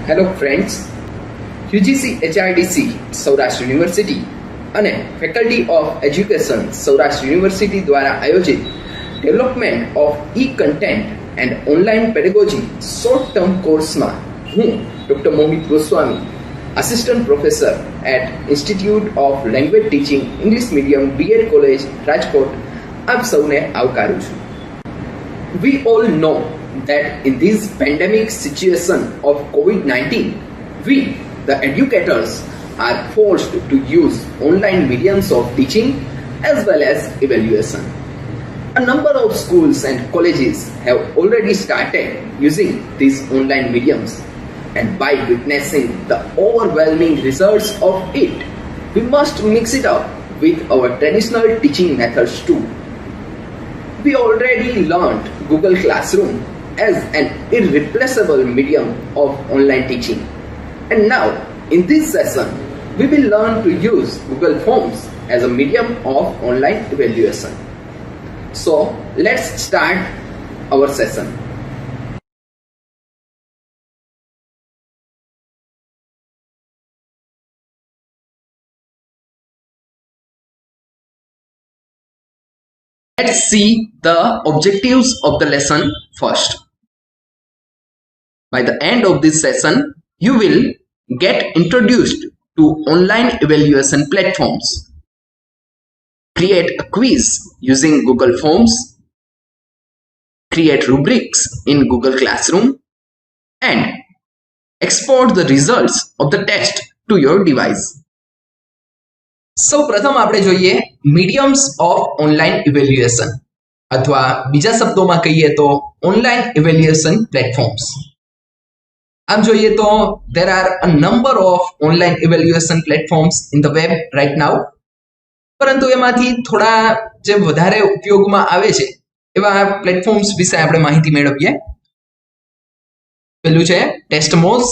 Hello friends, UGC HRDC Saurashtra university અને faculty of education Saurashtra university દ્વારા આયોજિત development of e content and online pedagogy short term કોર્સમાં હું doctor Mohit Goswami, assistant professor at institute of language teaching English medium BEd college Rajkot, આપ સૌને આવકારું છું. We all know that in this pandemic situation of COVID-19, we, the educators, are forced to use online mediums of teaching as well as evaluation. A number of schools and colleges have already started using these online mediums, and by witnessing the overwhelming results of it, we must mix it up with our traditional teaching methods too. We already learned Google Classroom as an irreplaceable medium of online teaching. And now, in this session, we will learn to use Google Forms as a medium of online evaluation. So, let's start our session. Let's see the objectives of the lesson first. By the end of this session, you will get introduced to online evaluation platforms, create a quiz using Google Forms, create rubrics in Google Classroom, and export the results of the test to your device. સૌ પ્રથમ આપણે જોઈએ mediums of online evaluation, અથવા બીજા શબ્દોમાં કહીએ તો online evaluation platforms. આમ જોઈએ તો there are a number of online evaluation platforms in the web right now, પરંતુ એમાંથી થોડા જે વધારે ઉપયોગમાં આવે છે એવા પ્લેટફોર્મ્સ વિશે આપણે માહિતી મેળવીએ. પેલું છે ટેસ્ટમોઝ,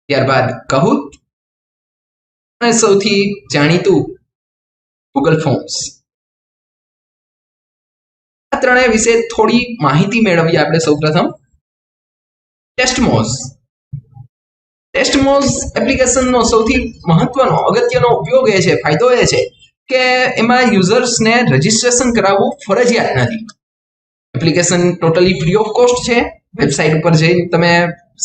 ત્યારબાદ કહૂટ અને સૌથી જાણીતું ગૂગલ ફોર્મ્સ. આ ત્રણેય વિશે થોડી માહિતી મેળવીએ આપણે. સૌપ્રથમ ટેસ્ટમોઝ એપ્લિકેશનનો સૌથી મહત્વનો અગત્યનો ઉપયોગ એ છે, ફાયદો એ છે કે એમાં યુઝર્સને રજિસ્ટ્રેશન કરાવવું ફરજિયાત નથી. Application totally free of cost છે. વેબસાઇટ ઉપર જઈને તમે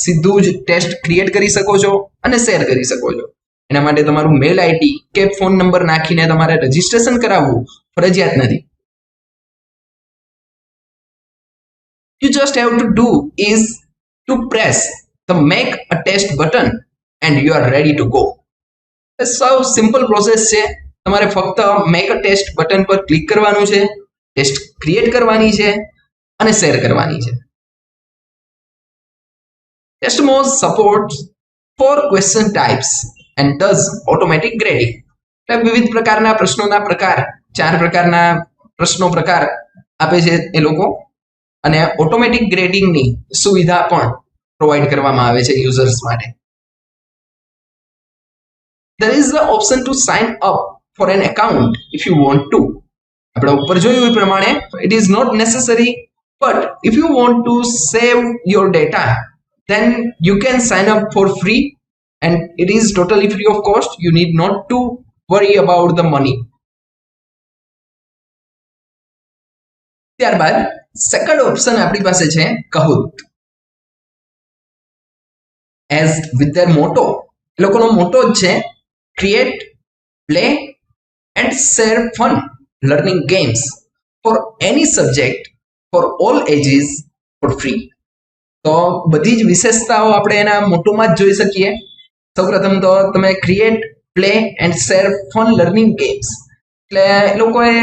સીધું જ ટેસ્ટ ક્રિએટ કરી શકો છો અને શેર કરી શકો છો. એના માટે તમારું મેલ આઈડી કે ફોન નંબર નાખીને તમારે રજિસ્ટ્રેશન કરાવવું ફરજિયાત નથી. You just have to do is to press the make a test button and you are ready to go. સૌ સિમ્પલ પ્રોસેસ છે. તમારે ફક્ત મેક અ ટેસ્ટ બટન પર ક્લિક કરવાનું છે, ટેસ્ટ ક્રિએટ કરવાની છે અને શેર કરવાની છે. ટેસ્ટમોઝ supports 4 question types and does automatic grading. એટલે વિવિધ પ્રકારના પ્રશ્નોના પ્રકાર, 4 પ્રકારના પ્રશ્નો પ્રકાર આપે છે એ લોકો, અને ઓટોમેટિક ગ્રેડિંગની સુવિધા પણ પ્રોવાઈડ કરવામાં આવે છે યુઝર્સ માટે. There is the option to sign up for an account if you want to. આપણે ઉપર જોયું એ પ્રમાણે it is not necessary, but if you want to save your data, then you can sign up for free and it is totally free of cost. You need not to worry about the money. ત્યારબાદ second option આપણી પાસે છે કહૂટ. As with their મોટો, એ લોકોનો મોટો જ છે create, play and share fun learning games for any subject for all ages for free. તો બધી જ વિશેષતાઓ આપણે એના મોટોમાં જ જોઈ શકીએ. સૌપ્રથમ તો તમે create, play and share fun learning games, એટલે એ લોકોએ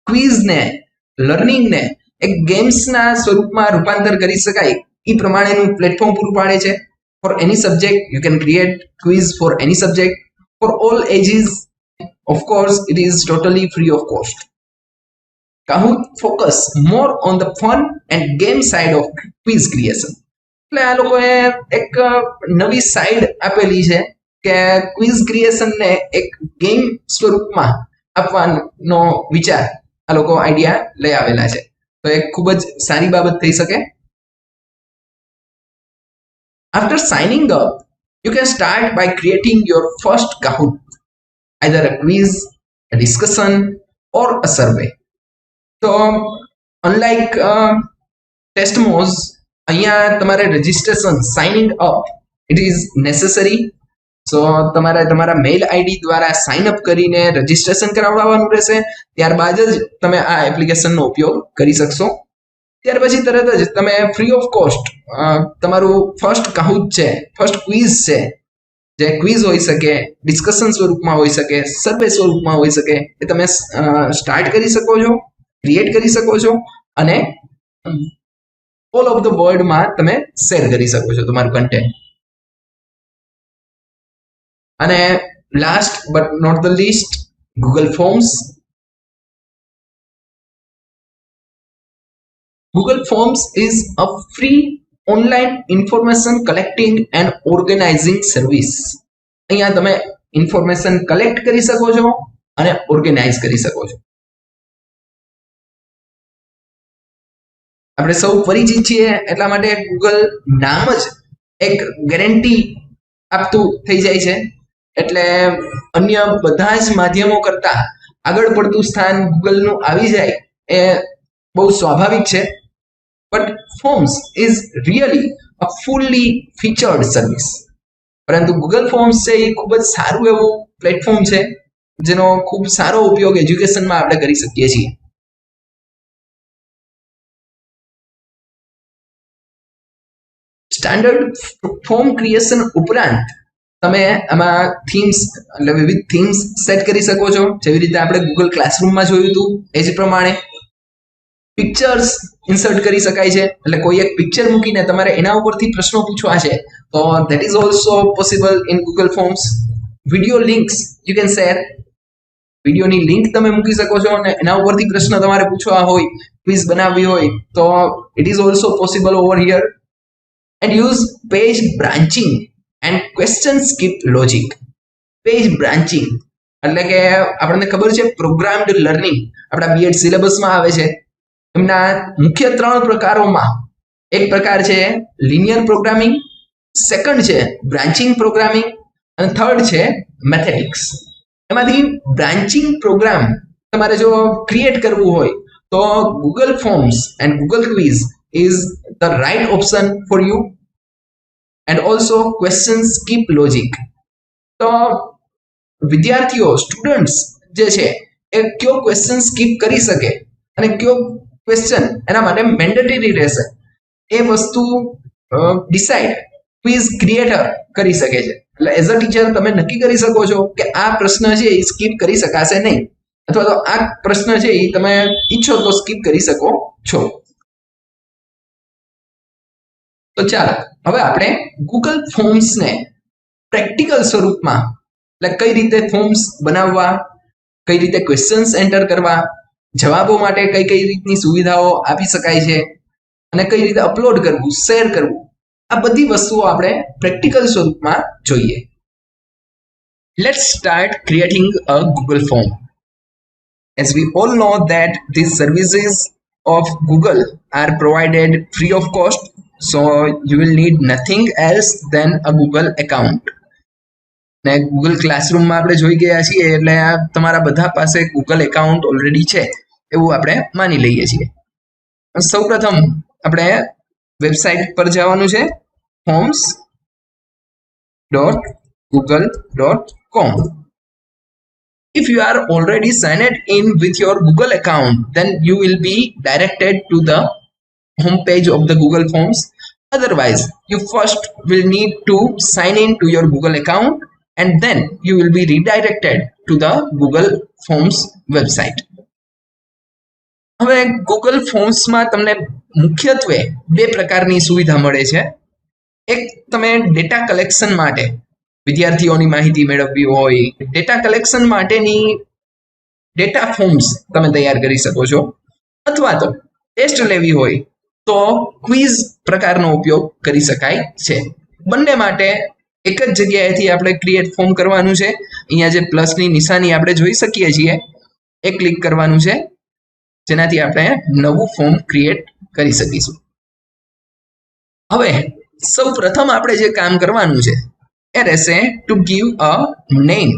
ક્વિઝને, લર્નિંગને એક ગેમ્સના સ્વરૂપમાં રૂપાંતર કરી શકાય એ પ્રમાણેનું પ્લેટફોર્મ પૂરું પાડે છે. For any subject you can create quiz for any subject for all ages. Of course it is totally free of cost. Kahoot focus more on the fun and game side of quiz creation. એટલે આ લોકોએ એક નવી side આપેલી છે કે quiz ક્રિએશનને એક game સ્વરૂપમાં આપવાનો વિચાર આ લોકો આઈડિયા લઈ આવેલા છે. તો એક ખૂબ જ સારી બાબત થઈ શકે. After signing up, you can start by creating your first Kahoot, either a quiz, a discussion, or a survey. So, unlike Testmos, અહીંયા તમારે registration signing up it is necessary. So તમારે તમારા મેઇલ આઈડી દ્વારા sign up કરીને registration કરાવડાવવાનું રહેશે. ત્યારબાદ જ તમે આ એપ્લિકેશનનો ઉપયોગ કરી શકશો. ત્યાર પછી તરત જ તમે ફ્રી ઓફ કોસ્ટ તમારું ફર્સ્ટ કાહૂત છે, ફર્સ્ટ ક્વિઝ છે, જે ક્વિઝ હોઈ શકે, ડિસ્કશન સ્વરૂપમાં હોઈ શકે, સર્વે સ્વરૂપમાં હોઈ શકે, એ તમે સ્ટાર્ટ કરી શકો છો, ક્રિએટ કરી શકો છો અને ઓલ ઓફ ધ વર્લ્ડમાં તમે શેર કરી શકો છો તમારું કન્ટેન્ટ. અને last but not the least, Google Forms. Google Forms is a free online information collecting and organizing service. અહીંયા તમે ઇન્ફોર્મેશન કલેક્ટ કરી શકો છો અને ઓર્ગેનાઇઝ કરી શકો છો. આપણે સૌ પરિચિત છીએ એટલા માટે ગૂગલ નામ જ એક ગેરંટી આપતું થઈ જાય છે. એટલે અન્ય બધા જ માધ્યમો કરતા આગળ પડતું સ્થાન ગૂગલનું આવી જાય એ બહુ સ્વાભાવિક છે. But Forms is really a fully featured service. પરંતુ ગૂગલ ફોર્મ્સ છે એ ખૂબ જ સારું એવું પ્લેટફોર્મ છે જેનો ખૂબ સારો ઉપયોગ એજ્યુકેશનમાં આપણે કરી શકીએ છીએ. સ્ટાન્ડર્ડ ફોર્મ ક્રિએશન ઉપરાંત તમે આમાં થીમ્સ એટલે વિવિધ થીમ્સ સેટ કરી શકો છો, જેવી રીતે આપણે ગૂગલ ક્લાસરૂમમાં જોયું હતું એ જ પ્રમાણે. પિક્ચર્સ ઇન્સર્ટ કરી શકાય છે, એટલે કોઈ એક પિક્ચર મૂકીને તમારે એના ઉપરથી પ્રશ્નો પૂછવા છે તો that is also possible in Google forms. Video links you can share, વિડીયોની લિંક તમે મૂકી શકો છો અને એના ઉપરથી પ્રશ્ન તમારે પૂછવા હોય, ક્વિઝ બનાવવી હોય તો it is also possible over here. And use page branching and question skip logic. Page branching એટલે કે આપણને ખબર છે પ્રોગ્રામ્ડ લર્નિંગ આપણા બીએડ સિલેબસમાં આવે છે. એમના મુખ્ય 3 પ્રકારોમાં એક પ્રકાર છે લિનિયર પ્રોગ્રામિંગ, સેકન્ડ છે બ્રાન્ચિંગ પ્રોગ્રામિંગ અને થર્ડ છે મેથેટિક્સ. એમાંથી બ્રાન્ચિંગ પ્રોગ્રામ તમારે જો ક્રિએટ કરવું હોય તો Google Forms and Google quiz is the right option for you. And also question skip logic. તો વિદ્યાર્થીઓ, સ્ટુડન્ટ્સ જે છે એ કયો ક્વેશ્ચન સ્કીપ કરી શકે અને કયો ક્વેશ્ચન એના માટે મેન્ડેટરી રહેશે એ વસ્તુ ડિસાઇડ ક્વિઝ ક્રિએટર કરી શકે છે. એટલે એઝ અ ટીચર તમે નક્કી કરી શકો છો કે આ પ્રશ્ન છે એ સ્કીપ કરી શકાશે નહીં, અથવા તો આ પ્રશ્ન છે એ તમે ઈચ્છો તો સ્કીપ કરી શકો છો. તો ચાલો હવે આપણે ગૂગલ ફોર્મ્સને પ્રેક્ટિકલ સ્વરૂપમાં એટલે કઈ રીતે ફોર્મ્સ બનાવવા, કઈ રીતે ક્વેશ્ચન્સ એન્ટર કરવા, જવાબો માટે કઈ કઈ રીતની સુવિધાઓ આપી શકાય છે અને કઈ રીતે અપલોડ કરવું, શેર કરવું, આ બધી વસ્તુઓ આપણે પ્રેક્ટિકલ સ્વરૂપમાં જોઈએ. Let's start creating a Google form. As we all know that these services of Google are provided free of cost, so you will need nothing else than a Google account. ને Google ક્લાસરૂમમાં આપણે જોઈ ગયા છીએ એટલે તમારા બધા પાસે Google account already છે એવું આપણે માની લઈએ છીએ. સૌપ્રથમ આપણે વેબસાઇટ પર જવાનું છે forms.google.com. If you are already signed in with your Google account, then you will be directed to the home page of the Google Forms. Otherwise, you first will need to sign in to your Google account and then you will be redirected to the Google Forms website. હવે Google ફોર્મ્સમાં તમને મુખ્યત્વે 2 પ્રકારની સુવિધા મળે છે. એક તમે data collection માટે વિદ્યાર્થીઓની માહિતી મેળવવી હોય, ડેટા કલેક્શન માટેની ડેટા ફોર્મ્સ તમે તૈયાર કરી શકો છો, અથવા તો ટેસ્ટ લેવી હોય તો ક્વિઝ પ્રકારનો ઉપયોગ કરી શકાય છે. બંને માટે એક જ જગ્યાએથી આપણે ક્રિએટ ફોર્મ કરવાનું છે. અહીંયા જે પ્લસની નિશાની આપણે જોઈ શકીએ છીએ એ ક્લિક કરવાનું છે, જેનાથી આપણે નવું ફોર્મ ક્રિએટ કરી શકીશું. હવે સૌ પ્રથમ આપણે જે કામ કરવાનું છે એ રહેશે to give a name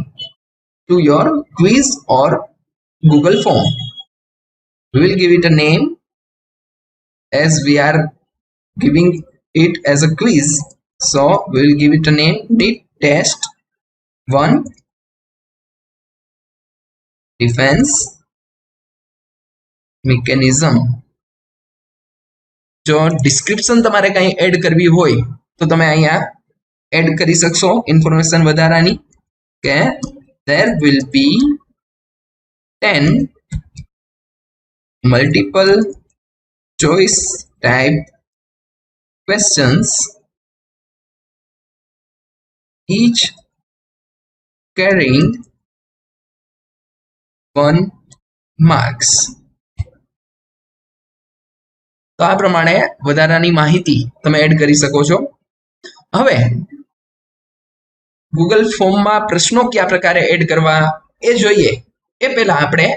to your quiz or Google form. We will give it a name as we are giving it as a quiz. So we will give it a name, NEET Test 1 Defense Mechanism. જો description તમારે કંઈ add કરવી હોય તો તમે અહીંયા add કરી શકશો ઇન્ફોર્મેશન વધારાની કે there will be 10 multiple choice type questions, each carrying 1 marks. તો આ પ્રમાણે વધારાની માહિતી તમે એડ કરી શકો છો. હવે ગૂગલ ફોર્મમાં પ્રશ્નો કયા પ્રકારે એડ કરવા એ જોઈએ એ પહેલા આપણે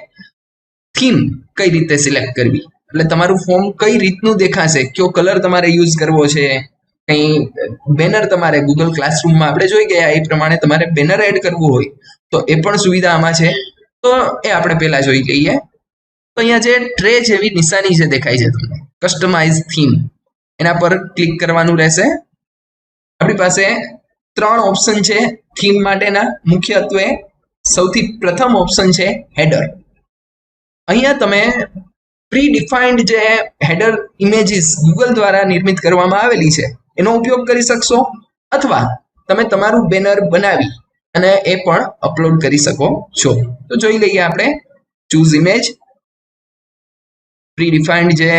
થીમ કઈ રીતે સિલેક્ટ કરવી, એટલે તમારું ફોર્મ કઈ રીતનું દેખાશે, કયો કલર તમારે યુઝ કરવો છે, કઈ બેનર તમારે ગૂગલ ક્લાસરૂમમાં આપણે જોઈ ગયા એ પ્રમાણે તમારે બેનર એડ કરવું હોય તો એ પણ સુવિધા આમાં છે. તો એ આપણે પહેલા જોઈ લઈએ. તો અહીંયા જે ટ્રે જેવી નિશાની જે દેખાય છે તમને કસ્ટમાઇઝ થીમ, એના પર ક્લિક કરવાનું રહેશે. આપણી પાસે 3 ઓપ્શન છે થીમ માટેના. મુખ્યત્વે સૌથી પ્રથમ ઓપ્શન છે હેડર. અહીંયા તમે પ્રી ડિફાઇન્ડ જે હેડર ઇમેજીસ ગૂગલ દ્વારા નિર્મિત કરવામાં આવેલી છે એનો ઉપયોગ કરી શકશો, અથવા તમે તમારું બેનર બનાવી અને એ પણ અપલોડ કરી શકો છો. તો જોઈ લઈએ આપણે ચૂઝ ઇમેજ. પ્રી ડિફાઇન્ડ જે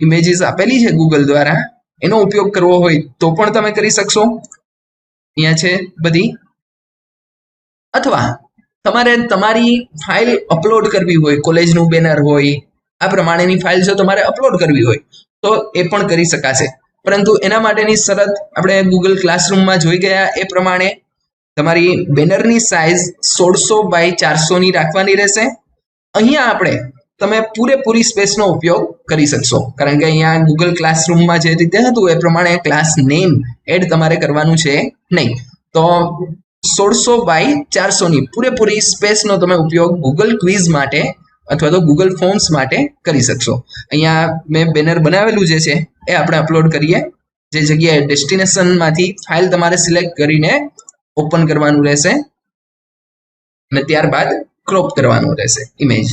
ઇમેજીસ આપેલી છે ગૂગલ દ્વારા એનો ઉપયોગ કરવો હોય તો પણ તમે કરી શકશો. અહીંયા છે બધી. અથવા તમારે તમારી ફાઇલ અપલોડ કરવી હોય, કોલેજનું બેનર હોય, આ પ્રમાણેની ફાઇલ જો તમારે અપલોડ કરવી હોય તો એ પણ કરી શકાશે. પરંતુ એના માટેની શરત આપણે ગૂગલ ક્લાસરૂમમાં જોઈ ગયા એ પ્રમાણે તમારી બેનરની સાઇઝ 1600 x 400 ની રાખવાની રહેશે. અહીંયા આપણે તમે પૂરેપૂરી સ્પેસનો ઉપયોગ કરી શકશો, કારણ કે અહીંયા ગૂગલ ક્લાસરૂમમાં જે રીતે હતું એ પ્રમાણે ક્લાસ નેમ એડ તમારે કરવાનું છે નહીં. તો 1600 x 400 ની પૂરેપૂરી સ્પેસનો તમે ઉપયોગ ગૂગલ ક્વિઝ માટે અથવા તો ગૂગલ ફોર્મ્સ માટે કરી શકશો. અહીંયા મેં બેનર બનાવેલું જે છે એ આપણે અપલોડ કરીએ. જે જગ્યાએ ડેસ્ટિનેશનમાંથી ફાઇલ તમારે સિલેક્ટ કરીને ઓપન કરવાનું રહેશે અને ત્યારબાદ ક્રોપ કરવાનું રહેશે ઇમેજ.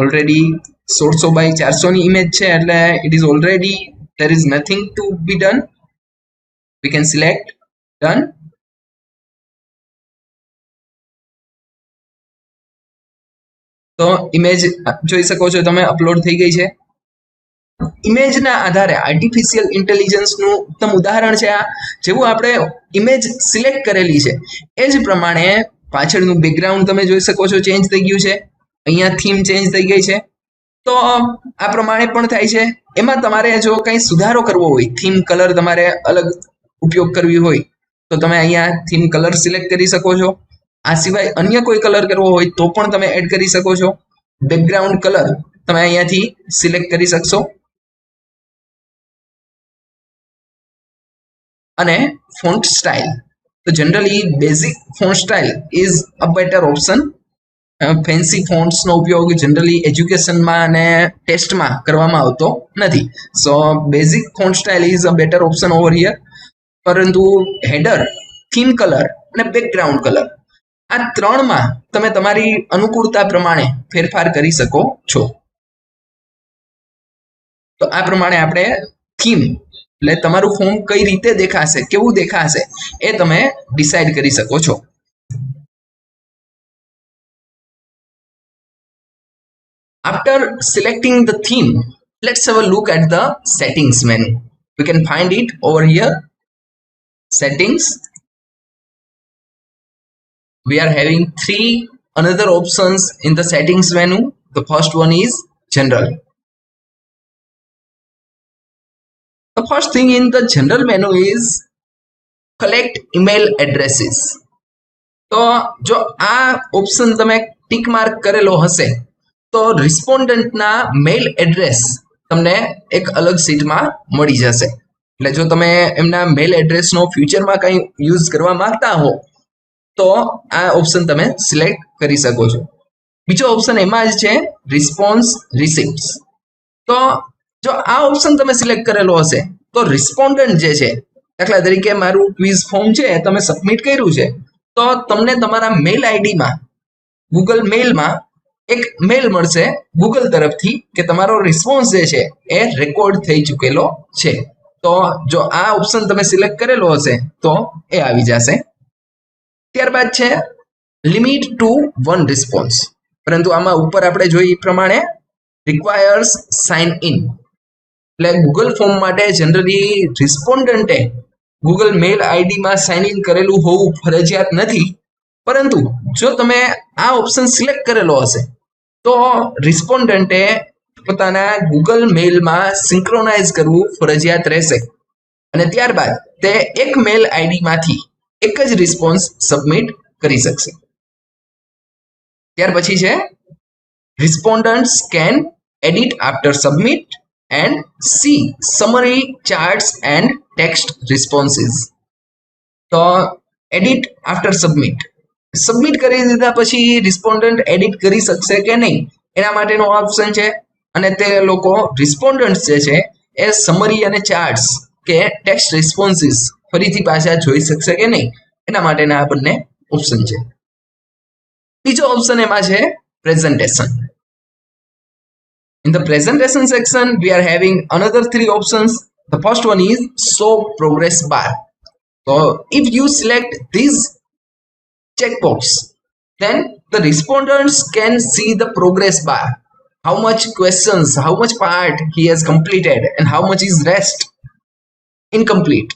ઓલરેડી 1600 x 400 ની ઇમેજ છે એટલે it is already there is nothing to be done. We can select done. તો ઇમેજ જોઈ શકો છો તમે અપલોડ થઈ ગઈ છે. ઇમેજના આધારે આર્ટિફિશિયલ ઇન્ટેલિજન્સનું ઉત્તમ ઉદાહરણ છે આ. જેવું આપણે ઇમેજ સિલેક્ટ કરેલી છે એ જ પ્રમાણે પાછળનું બેકગ્રાઉન્ડ તમે જોઈ શકો છો ચેન્જ થઈ ગયું છે. અહીંયા થીમ ચેન્જ થઈ ગઈ છે. તો આ પ્રમાણે પણ થાય છે. એમાં તમારે જો કંઈ સુધારો કરવો હોય, થીમ કલર તમારે અલગ ઉપયોગ કરવી હોય તો તમે અહીંયા થીમ કલર સિલેક્ટ કરી શકો છો. આ સિવાય અન્ય કોઈ કલર કરવો હોય તો પણ તમે એડ કરી શકો છો. બેકગ્રાઉન્ડ કલર તમે અહીંયાથી સિલેક્ટ કરી શકશો. અને ફોન્ટ સ્ટાઇલ, તો generally basic font style is a better option. Fancy ફોન્ટ્સનો ઉપયોગ જનરલી એજ્યુકેશનમાં અને ટેસ્ટમાં કરવામાં આવતો નથી. So basic font style is a better option over here. પરંતુ હેડર, થીમ કલર અને બેકગ્રાઉન્ડ કલર આ 3માં તમે તમારી અનુકૂળતા પ્રમાણે ફેરફાર કરી શકો છો. તો આ પ્રમાણે આપણે થીમ એટલે તમારું ફોર્મ કઈ રીતે દેખાશે, કેવું દેખાશે એ તમે ડિસાઈડ કરી શકો છો. After selecting the theme, let's have a look at the settings menu. We can find it over here. Settings. We are having 3 another options in the settings menu. The first one is general. The first thing in the general menu is collect email addresses. તો જો આ option તમે tick mark કરેલો હશે તો રિસ્પોન્ડન્ટના mail address તમને એક અલગ શીટમાં મળી જશે. એટલે જો તમે એમના મેલ એડ્રેસનો ફ્યુચરમાં કંઈ યુઝ કરવા માંગતા હો તો આ ઓપ્શન તમે સિલેક્ટ કરી શકો છો. બીજો ઓપ્શન એમાં જ છે રિસ્પોન્સ રિસિપ્ટ્સ. તો જો આ ઓપ્શન તમે સિલેક્ટ કરેલો હશે તો રિસ્પોન્ડન્ટ જે છે, દાખલા તરીકે મારું ક્વિઝ ફોર્મ છે તમે સબમિટ કર્યું છે, તો તમને તમારા મેલ આઈડીમાં ગૂગલ મેલમાં એક મેલ મળશે ગૂગલ તરફથી કે તમારો રિસ્પોન્સ જે છે એ રેકોર્ડ થઈ ચૂકેલો છે. તો જો આ ઓપ્શન તમે સિલેક્ટ કરેલો હશે તો એ આવી જશે. ત્યારબાદ છે લિમિટ ટુ 1 રિસ્પોન્સ, પરંતુ આમાં ઉપર આપણે જોઈએ એ પ્રમાણે રિક્વાયર્સ સાઇન ઇન. એટલે ગૂગલ ફોર્મ માટે જનરલી રિસ્પોન્ડન્ટે ગૂગલ મેલ આઈડીમાં સાઇન ઇન કરેલું હોવું ફરજિયાત નથી, પરંતુ જો તમે આ ઓપ્શન સિલેક્ટ કરેલો હશે તો રિસ્પોન્ડન્ટે પોતાના ગૂગલ મેલમાં સિંક્રોનાઇઝ કરવું ફરજિયાત રહેશે અને ત્યારબાદ તે એક મેલ આઈડીમાંથી એક જ રિસ્પોન્સ સબમિટ કરી શકશે. ત્યાર પછી છે respondents can edit after submit and see summary charts and text responses. તો એડિટ આફ્ટર સબમિટ કરી દીધા પછી રિસ્પોન્ડન્ટ એડિટ કરી શકશે કે નહીં એના માટેનો ઓપ્શન છે. અને તે લોકો રિસ્પોન્ડન્ટ જે છે એ સમરી અને ચાર્ટ્સ કે ટેક્સ્ટ રિસ્પોન્સીસ ફરીથી પાછા જોઈ શકશે કે નહીં એના માટેના આ બંને ઓપ્શન છે. બીજો ઓપ્શન એમાં છે presentation. In the presentation section, we are having another 3 options. The first one is show progress bar. So if you select this checkbox, then the respondents can see the progress bar. How much questions, how much part he has completed and how much is rest incomplete.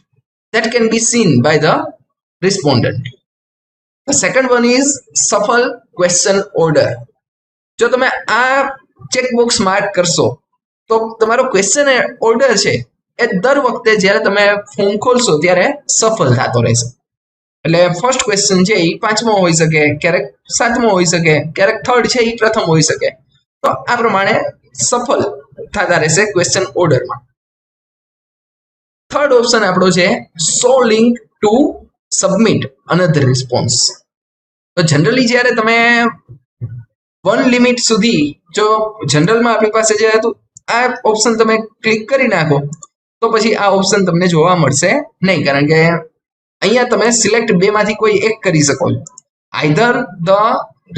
That can be seen by the respondent. The second one is shuffle question order. જો તમે આ checkbox mark કરશો તો તમારો question order છે એ દર વખતે જ્યારે તમે ફોર્મ ખોલશો ત્યારે સફલ થતો રહેશે. એટલે ફર્સ્ટ ક્વેશ્ચન છે એ 5મો હોઈ શકે, ક્યારેક 7મો હોઈ શકે, ક્યારેક થર્ડ છે એ પ્રથમ હોઈ શકે. તો આ પ્રમાણે સફલ થતા રહેશે ક્વેશ્ચન ઓર્ડરમાં. થર્ડ ઓપ્શન આપણો છે show link to submit another response. તો જનરલી જ્યારે તમે 1 લિમિટ સુધી જો જનરલમાં આપણી પાસે જે હતું આ ઓપ્શન તમે ક્લિક કરી નાખો તો પછી આ ઓપ્શન તમને જોવા મળશે નહીં, કારણ કે અહીંયા તમે સિલેક્ટ 2 માંથી કોઈ એક કરી શકો છો. Either the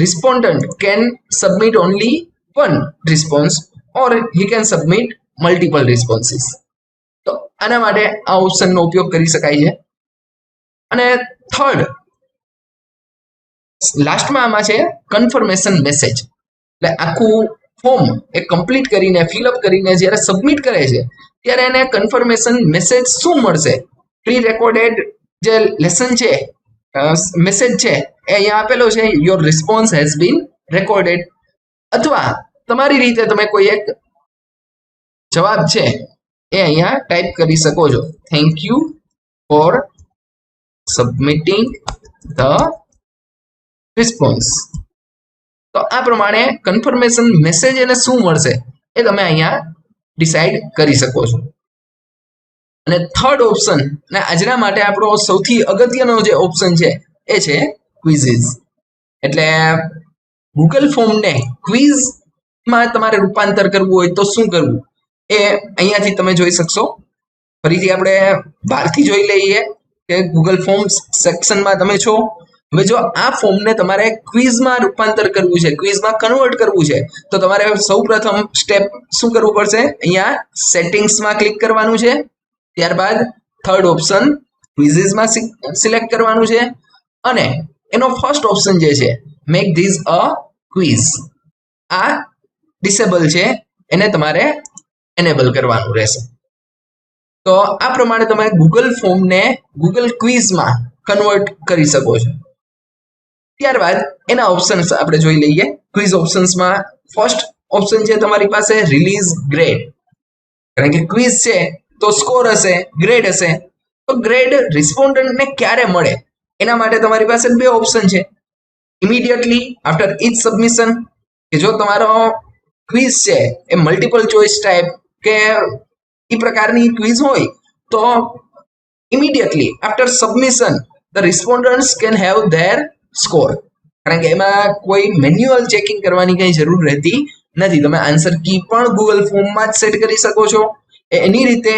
respondent can submit only 1 response or he can submit multiple responses. તો આના માટે આ ઓપ્શનનો ઉપયોગ કરી શકાય છે. અને થર્ડ લાસ્ટમાં આમાં છે કન્ફર્મેશન મેસેજ. એટલે આખું ફોર્મ એ કમ્પ્લીટ કરીને ફિલઅપ કરીને જ્યારે સબમિટ કરે છે ત્યારે એને કન્ફર્મેશન મેસેજ શું મળશે, પ્રી રેકોર્ડેડ જે લેસન છે મેસેજ છે એ અહીંયા આપેલો છે your response has been recorded, અથવા તમારી રીતે તમે કોઈ એક જવાબ છે એ અહીંયા ટાઈપ કરી શકો છો. Thank you for સબમિટિંગ the response. તો આ પ્રમાણે કન્ફર્મેશન મેસેજ એને શું મળશે એ તમે અહીંયા ડિસાઈડ કરી શકો છો. અને થર્ડ ઓપ્શન ને આજના માટે આપણો સૌથી અગત્યનો જે ઓપ્શન છે એ છે ક્વિઝિસ. એટલે ગૂગલ ફોર્મને ક્વિઝમાં તમારે રૂપાંતર કરવું હોય તો શું કરવું એ અહીંયાથી તમે જોઈ શકશો. ફરીથી આપણે બહારથી જોઈ લઈએ કે ગૂગલ ફોર્મ્સ સેક્શનમાં તમે છો. હવે જો આ ફોર્મને તમારે ક્વિઝમાં રૂપાંતર કરવું છે, ક્વિઝમાં કન્વર્ટ કરવું છે, તો તમારે સૌપ્રથમ સ્ટેપ શું કરવું પડશે, અહીંયા સેટિંગ્સમાં ક્લિક કરવાનું છે. ત્યારબાદ થર્ડ ઓપ્શન ક્વિઝિસમાં સિલેક્ટ કરવાનું છે અને એનો ફર્સ્ટ ઓપ્શન જે છે મેક ધીસ અ ક્વિઝ, આ ડિસેબલ છે એને તમારે એનેબલ કરવાનું રહેશે. તો આ પ્રમાણે તમે ગૂગલ ફોર્મને ગૂગલ ક્વિઝમાં કન્વર્ટ કરી શકો છો. ત્યારબાદ એના ઓપ્શન્સ આપણે જોઈ લઈએ. ક્વિઝ ઓપ્શન્સમાં ફર્સ્ટ ઓપ્શન છે તમારી પાસે રિલીઝ ગ્રેડ. કારણ કે ક્વિઝ છે તો સ્કોર હશે, ગ્રેડ હશે. તો ગ્રેડ રિસ્પોન્ડન્ટને ક્યારે મળે એના માટે તમારી પાસે 2 ઓપ્શન છે. ઇમિડિયેટલી આફ્ટર ઈચ સબમિશન, કે જો તમારો ક્વિઝ છે એ મલ્ટિપલ ચોઇસ ટાઈપ કે એ પ્રકારની ક્વિઝ હોય તો immediately after submission the respondents can have their score. કારણ કે એમાં કોઈ મેન્યુઅલ ચેકિંગ કરવાની કઈ જરૂર રહેતી નથી. તમે આન્સર કી પણ ગૂગલ ફોર્મમાં જ સેટ કરી શકો છો. એની રીતે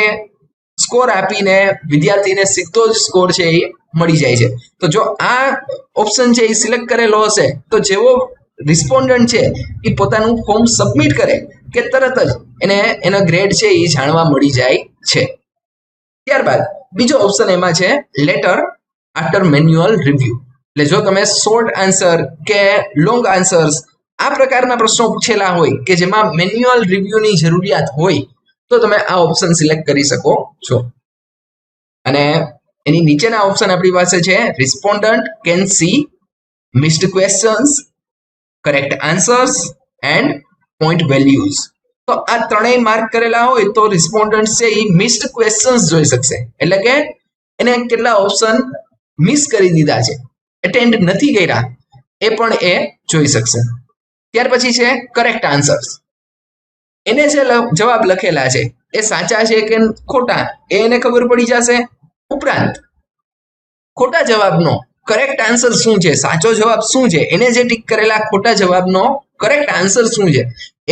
સ્કોર આપીને વિદ્યાર્થીને સીધો જ સ્કોર છે એ મળી જાય છે. તો જો આ ઓપ્શન છે એ સિલેક્ટ કરેલો હશે તો જેવો રિસ્પોન્ડન્ટ છે એ પોતાનું ફોર્મ સબમિટ કરે કે તરત જ એને એનો ગ્રેડ છે એ જાણવા મળી જાય છે. ત્યારબાદ બીજો ઓપ્શન એમાં છે લેટર આફ્ટર મેન્યુઅલ રિવ્યુ. એટલે જો તમે શોર્ટ આન્સર કે લોંગ આન્સર્સ આ પ્રકારના પ્રશ્નો પૂછેલા હોય કે જેમાં મેન્યુઅલ રિવ્યુની જરૂરિયાત હોય તો તમે આ ઓપ્શન સિલેક્ટ કરી શકો છો. અને એની નીચેના ઓપ્શન આપણી પાસે છે respondent can see missed questions, correct answers and point values. તો આ ત્રણેય માર્ક કરેલા હોય તો રિસ્પોન્ડન્ટ છે એ મિસ્ડ ક્વેશ્ચન્સ જોઈ શકશે. એટલે કે એને કેટલા ઓપ્શન મિસ કરી દીધા છે, એટેન્ડ નથી કર્યા, એ પણ એ જોઈ શકશે. ત્યાર પછી છે કરેક્ટ આન્સર્સ. એને જે જવાબ લખેલા છે એ સાચા છે કે ખોટા એને ખબર પડી જશે. ઉપરાંત ખોટા જવાબનો કરેક્ટ આન્સર શું છે, સાચો જવાબ શું છે, એને જે ટીક કરેલા ખોટા જવાબનો કરેક્ટ આન્સર શું છે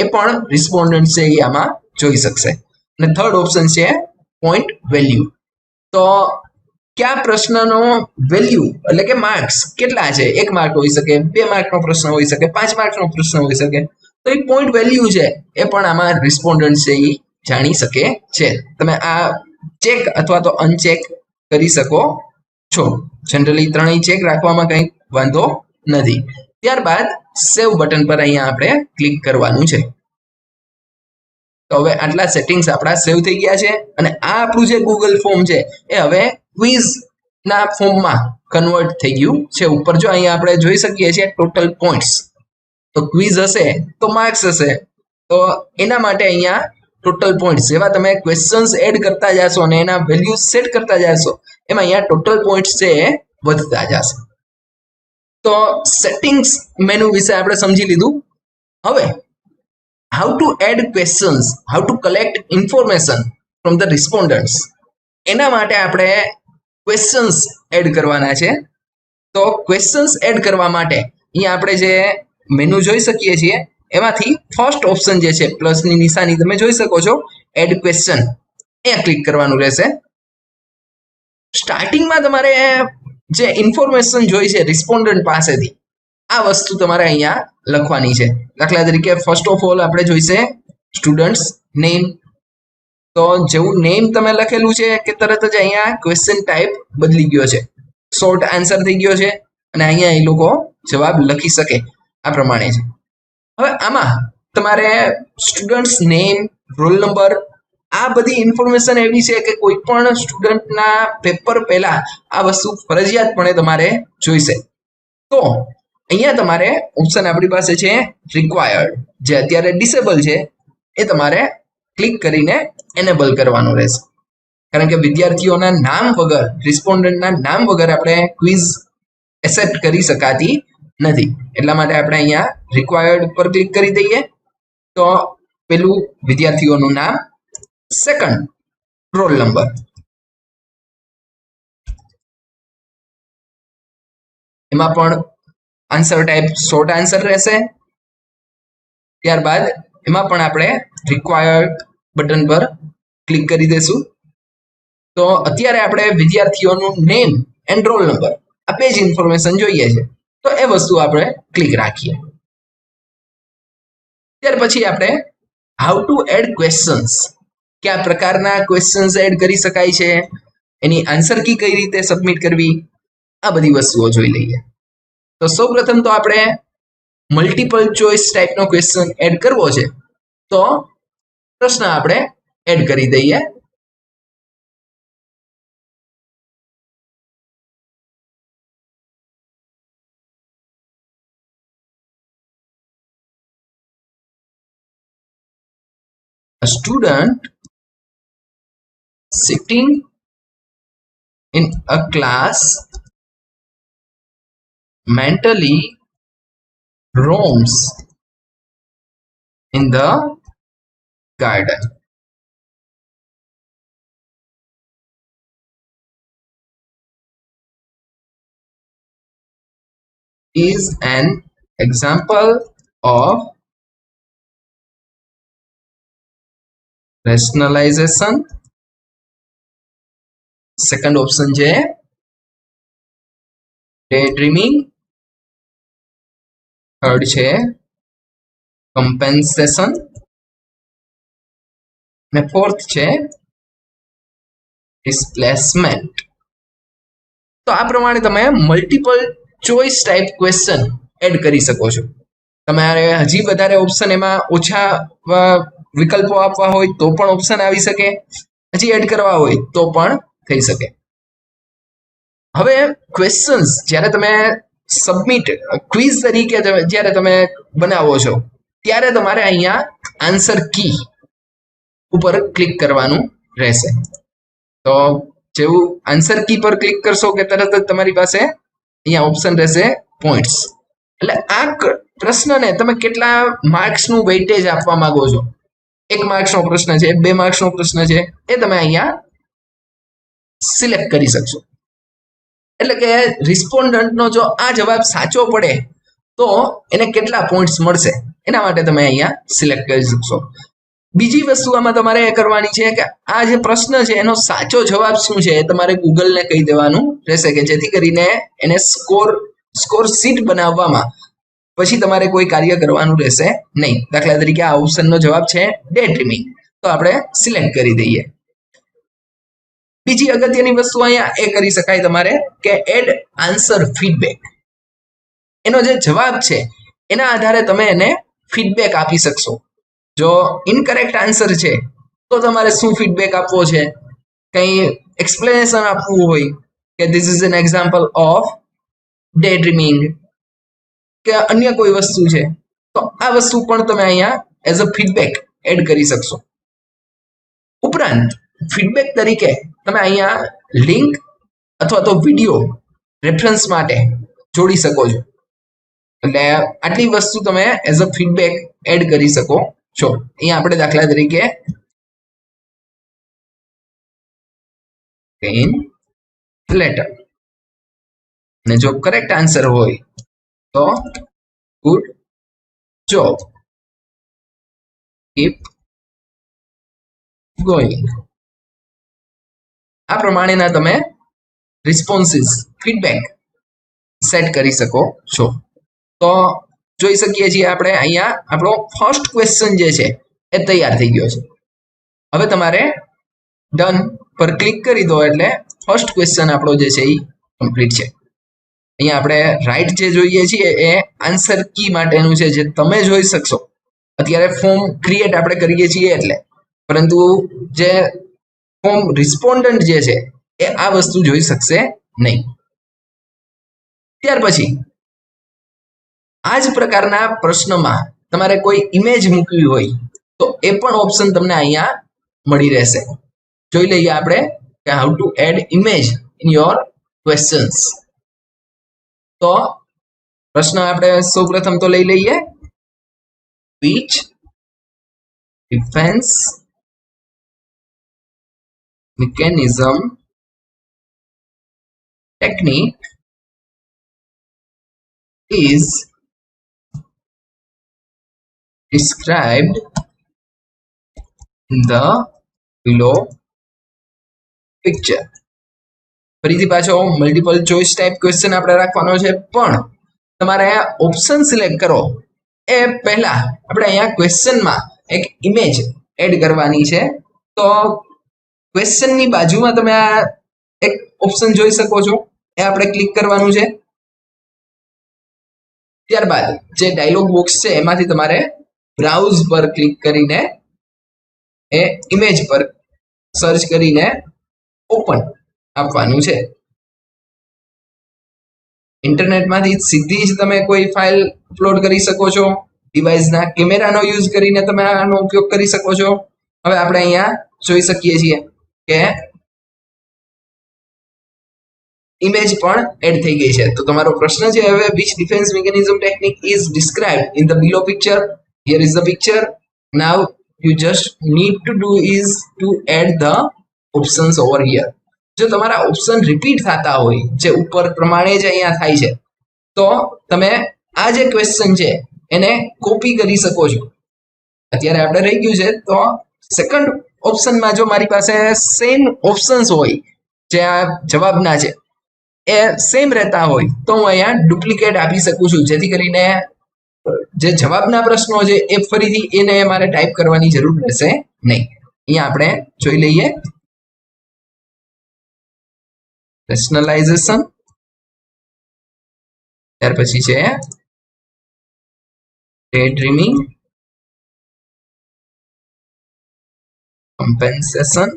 એ પણ રિસ્પોન્ડન્ટ છે એ આમાં જોઈ શકશે. અને થર્ડ ઓપ્શન છે પોઈન્ટ વેલ્યુ. તો કયા પ્રશ્નનો વેલ્યુ એટલે કે માર્ક્સ કેટલા છે, 1 માર્ક હોઈ શકે, 2 માર્કનો પ્રશ્ન હોઈ શકે, 5 માર્કનો પ્રશ્ન હોઈ શકે. તો એ પોઈન્ટ વેલ્યુ છે એ પણ આમાં રિસ્પોન્ડન્ટ છે એ જાણી શકે છે. તમે આ ચેક અથવા તો અનચેક કરી શકો છો. જનરલી ત્રણેય ચેક રાખવામાં કંઈ વાંધો નથી. ત્યારબાદ સેવ બટન પર અહીંયા આપણે ક્લિક કરવાનું છે. તો હવે આટલા સેટિંગ્સ આપણા સેવ થઈ ગયા છે અને આ આપણું જે ગૂગલ ફોર્મ છે એ હવે ક્વિઝ ના ફોર્મમાં કન્વર્ટ થઈ ગયું છે. ઉપર જો અહીંયા આપણે જોઈ શકીએ છીએ ટોટલ પોઈન્ટ્સ. તો ક્વિઝ હશે તો માર્ક્સ હશે. તો એના માટે અહીંયા ટોટલ પોઈન્ટ્સ જેવા તમે ક્વેશ્ચન્સ એડ કરતા જશો અને એના વેલ્યુ સેટ કરતા જશો એમાં અહીંયા ટોટલ પોઈન્ટ્સ છે એ વધતા જશે. તો સેટિંગ્સ મેનુ વિશે આપણે સમજી લીધું. હવે how to add questions, how to collect information from the respondents. એના માટે આપણે ક્વેશ્ચન્સ એડ કરવાના છે. તો ક્વેશ્ચન્સ એડ કરવા માટે અહીંયા આપણે જે મેનુ જોઈ શકીએ છીએ એમાંથી ફર્સ્ટ ઓપ્શન જે છે પ્લસની નિશાની તમે જોઈ શકો છો, એડ ક્વેશ્ચન, અહીંયા ક્લિક કરવાનું રહેશે. સ્ટાર્ટિંગમાં તમારે જે ઇન્ફોર્મેશન જોઈ છે રિસ્પોન્ડન્ટ પાસેથી આ વસ્તુ તમારે અહીંયા લખવાની છે. દાખલા તરીકે ફર્સ્ટ ઓફ ઓલ આપણે જોઈશે સ્ટુડન્ટ્સ નેમ. તો જેવું નેમ તમે લખેલું છે કે તરત જ અહીંયા ક્વેશ્ચન ટાઈપ બદલી ગયો છે, શોર્ટ આન્સર થઈ ગયો છે અને અહીંયા એ લોકો જવાબ લખી શકે આ પ્રમાણે છે. હવે આમાં તમારે સ્ટુડન્ટ્સ નેમ, રોલ નંબર આ બધી ઇન્ફોર્મેશન એવી છે કે કોઈ પણ સ્ટુડન્ટના પેપર પહેલા આ વસ્તુ ફરજિયાતપણે તમારે જોઈશે. તો અહીંયા તમારે ઓપ્શન આપણી પાસે છે રિક્વાયર્ડ, જે અત્યારે ડિસેબલ છે એ તમારે ક્લિક કરીને એનેબલ કરવાનું રહેશે. કારણ કે વિદ્યાર્થીઓના નામ વગર, રિસ્પોન્ડન્ટના નામ વગર આપણે ક્વિઝ એક્સેપ્ટ કરી શકાતી નથી. એટલા માટે આપણે અહીંયા રિક્વાયર્ડ પર ક્લિક કરી દઈએ. તો પેલું વિદ્યાર્થીઓનું નામ, સેકન્ડ રોલ નંબર, એમાં પણ આન્સર ટાઈપ શોર્ટ આન્સર રહેશે. ત્યારબાદ એમાં પણ આપણે રિક્વાયર્ડ બટન પર ક્લિક કરી દઈશું. તો અત્યારે આપણે વિદ્યાર્થીઓનું નેમ એન્ડ રોલ નંબર આ પેજ ઇન્ફોર્મેશન જોઈએ છે તો એ વસ્તુ આપણે ક્લિક રાખીએ. ત્યાર પછી આપણે હાઉ ટુ એડ ક્વેશ્ચન્સ, કયા પ્રકારના ક્વેશ્ચન્સ એડ કરી શકાય છે, એની આન્સર કી કઈ રીતે સબમિટ કરવી, આ બધી વસ્તુઓ જોઈ લઈએ. તો સૌપ્રથમ તો આપણે મલ્ટિપલ ચોઇસ ટાઈપનો ક્વેશ્ચન એડ કરવો છે. તો પ્રશ્ન આપણે એડ કરી દઈએ. A student sitting in a class mentally roams in the garden. is an example of rationalization. Second option છે daydreaming. થર્ડ છે compensation અને ફોર્થ છે ડિસ્પ્લેસમેન્ટ. તો આ પ્રમાણે તમે multiple choice type question add કરી શકો છો. તમારે હજી વધારે ઓપ્શન એમાં ઓછા વિકલ્પો આપવા હોય તો પણ ઓપ્શન આવી શકે, હજી એડ કરવા હોય તો પણ થઈ શકે. હવે ક્વેશ્ચન્સ જ્યારે તમે સબમિટ ક્વિઝ તરીકે જ્યારે તમે બનાવો છો ત્યારે તમારે અહીંયા આન્સર કી ઉપર ક્લિક કરવાનું રહેશે. તો જેવું આન્સર કી પર ક્લિક કરશો કે તરત જ તમારી પાસે અહીંયા ઓપ્શન રહેશે પોઈન્ટ્સ. એટલે આ પ્રશ્નને તમે કેટલા માર્ક્સનું વેઇટેજ આપવા માંગો છો, 1 માર્ક્સનો પ્રશ્ન છે, 2 માર્ક્સનો પ્રશ્ન છે, એ તમે અહીંયા સિલેક્ટ કરી શકશો. એટલે કે રિસ્પોન્ડન્ટનો જો આ જવાબ સાચો પડે તો એને કેટલા પોઈન્ટ્સ મળશે એના માટે તમે અહીંયા સિલેક્ટ કરી શકશો. બીજી વસ્તુ આમાં તમારે એ કરવાની છે કે આ જે પ્રશ્ન છે એનો સાચો જવાબ શું છે એ તમારે ગૂગલને કહી દેવાનું રહેશે કે જેથી કરીને એને સ્કોર શીટ બનાવવામાં પછી તમારે કોઈ કાર્ય કરવાનું રહેશે નહીં. દાખલા તરીકે આ ઓપ્શનનો જવાબ છે ડે ડ્રીમિંગ, તો આપણે સિલેક્ટ કરી દઈએ. બીજી અગત્યની વસ્તુ અહીંયા એ કરી શકાય તમારે કે એડ આન્સર ફીડબેક. એનો જે જવાબ છે એના આધારે તમે એને ફીડબેક આપી શકશો. જો ઇનકરેક્ટ આન્સર છે તો તમારે શું ફીડબેક આપવો છે, કંઈ એક્સપ્લેનેશન આપવું હોય કે this is an example of day dreaming કે અન્ય કોઈ વસ્તુ છે, તો આ વસ્તુ પણ તમે અહીંયા એઝ અ ફીડબેક એડ કરી શકશો. ઉપરાંત ફીડબેક તરીકે તમે અહીંયા લિંક અથવા તો વિડીયો રેફરન્સ માટે જોડી શકો છો. એટલે આટલી વસ્તુ તમે એઝ અ ફીડબેક એડ કરી શકો છો. અહીંયા આપણે દાખલા તરીકે લેટર અને જો કરેક્ટ આન્સર હોય તો ગુડ જોબ, કીપ ગોઈંગ. આ પ્રમાણેના તમે રિસ્પોન્સીસ ફીડબેક સેટ કરી શકો છો. તો જોઈ શકીએ છીએ આપણે અહીંયા આપણો ફર્સ્ટ ક્વેશ્ચન જે છે એ તૈયાર થઈ ગયો છે. હવે તમારે ડન પર ક્લિક કરી દો એટલે ફર્સ્ટ ક્વેશ્ચન આપણો જે છે એ કમ્પ્લીટ છે. અહીંયા આપણે રાઈટ જે જોઈએ છીએ એ આન્સર કી માટેનું છે, જે તમે જોઈ શકશો. અત્યારે ફોર્મ ક્રિએટ આપણે કરીએ છીએ એટલે, પરંતુ જે ફોર્મ રિસ્પોન્ડન્ટ જે છે એ આ વસ્તુ જોઈ શકશે નહીં. ત્યાર પછી આ જ પ્રકારના પ્રશ્નમાં તમારે કોઈ ઇમેજ મૂકવી હોય તો એ પણ ઓપ્શન તમને અહીંયા મળી રહેશે. જોઈ લઈએ આપણે કે how to add image in your questions. તો પ્રશ્ન આપણે સૌપ્રથમ તો લઈ લઈએ, which defense mechanism technique is described in the below picture. ફરીથી પાછો મલ્ટિપલ ચોઇસ ટાઈપ ક્વેશ્ચન આપણે રાખવાનો છે, પણ તમારે ઓપ્શન સિલેક્ટ કરો એ પહેલા આપણે અહીંયા ક્વેશ્ચનમાં એક ઇમેજ એડ કરવાની છે. તો ક્વેશ્ચનની બાજુમાં તમે આ એક ઓપ્શન જોઈ શકો છો, એ આપણે ક્લિક કરવાનું છે. ત્યારબાદ જે ડાયલોગ બોક્સ છે એમાંથી તમારે બ્રાઉઝ પર ક્લિક કરીને એ ઇમેજ પર સર્ચ કરીને ઓપન આપવાનું છે. ઇન્ટરનેટમાંથી સીધી જ તમે કોઈ ફાઇલ અપલોડ કરી શકો છો. ડિવાઇસના કેમેરાનો યુઝ કરીને તમે આનો ઉપયોગ કરી શકો છો. હવે આપણે અહીંયા જોઈ શકીએ છીએ કે ઇમેજ પણ એડ થઈ ગઈ છે. તો તમારો પ્રશ્ન છે હવે which defense mechanism technique is described in the below picture. Here is the picture. Now you just need to do is to add the options over here. જો તમારા ઓપ્શન રિપીટ થતા હોય, જે ઉપર પ્રમાણે જ અહીંયા થાય છે, તો તમે આ જે ક્વેશ્ચન છે એને કોપી કરી શકો છો. અત્યારે આપણે રહી ગયું છે તો સેકન્ડ ઓપ્શનમાં જો મારી પાસે સેમ ઓપ્શન્સ હોય જે આ જવાબના છે એ સેમ રહેતા હોય તો હું અહીંયા ડુપ્લિકેટ આપી શકું છું, જેથી કરીને જે જવાબના પ્રશ્નો છે એ ફરીથી એને મારે ટાઈપ કરવાની જરૂર રહેશે નહીં. અહીંયા આપણે જોઈ લઈએ રેશનલાઇઝેશન, ત્યાર પછી છે ડે ડ્રીમિંગ, કમ્પેન્સેશન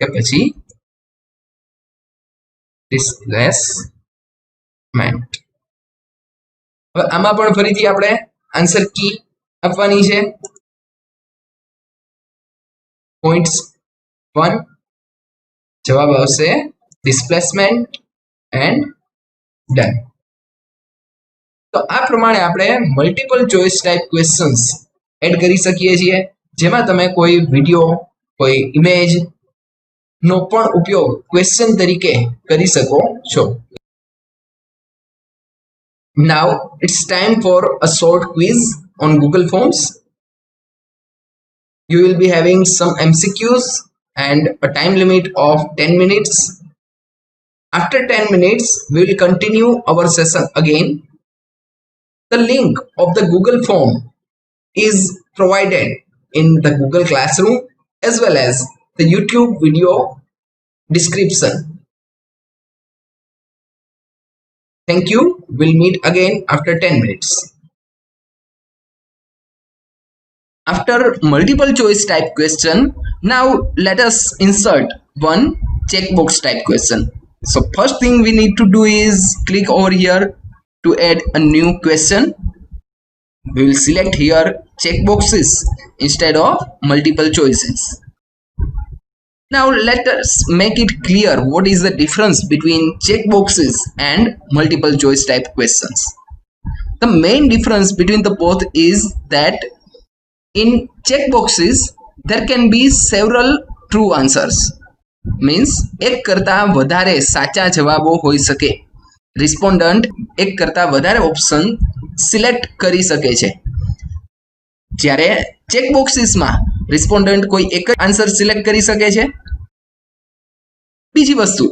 કે પછી ડિસ્પ્લેસમેન્ટ. હવે આમાં પણ ફરીથી આપણે આન્સર કી આપવાની છે. પોઈન્ટ્સ 1 જવાબ આવશે ડિસ્પ્લેસમેન્ટ એન્ડ ડન. તો આ પ્રમાણે આપણે multiple choice type questions add કરી શકીએ છીએ, જેમાં તમે કોઈ વિડીયો, કોઈ ઇમેજ નો પણ ઉપયોગ ક્વેશ્ચન તરીકે કરી શકો છો. Now it's time for a short quiz on Google Forms. You will be having some MCQs and a time limit of 10 minutes. After 10 minutes, we will continue our session again. The link of the Google form is provided in the Google Classroom as well as the YouTube video description. Thank you. We'll meet again after 10 minutes. After multiple choice type question, now let us insert one checkbox type question. So first thing we need to do is click over here to add a new question. We will select here checkboxes instead of multiple choices. Now let us make it clear what is the difference between checkboxes and multiple choice type questions. The main difference between the both is that in checkboxes there can be several true answers. Means એક કરતા વધારે સાચા જવાબો હોઈ શકે. રિસ્પોન્ડન્ટ એક કરતા વધારે ઓપ્શન સિલેક્ટ કરી શકે છે. જ્યારે ચેકબોક્સીસમાં રિસ્પોન્ડન્ટ કોઈ એક જ આન્સર સિલેક્ટ કરી શકે છે. બીજી વસ્તુ,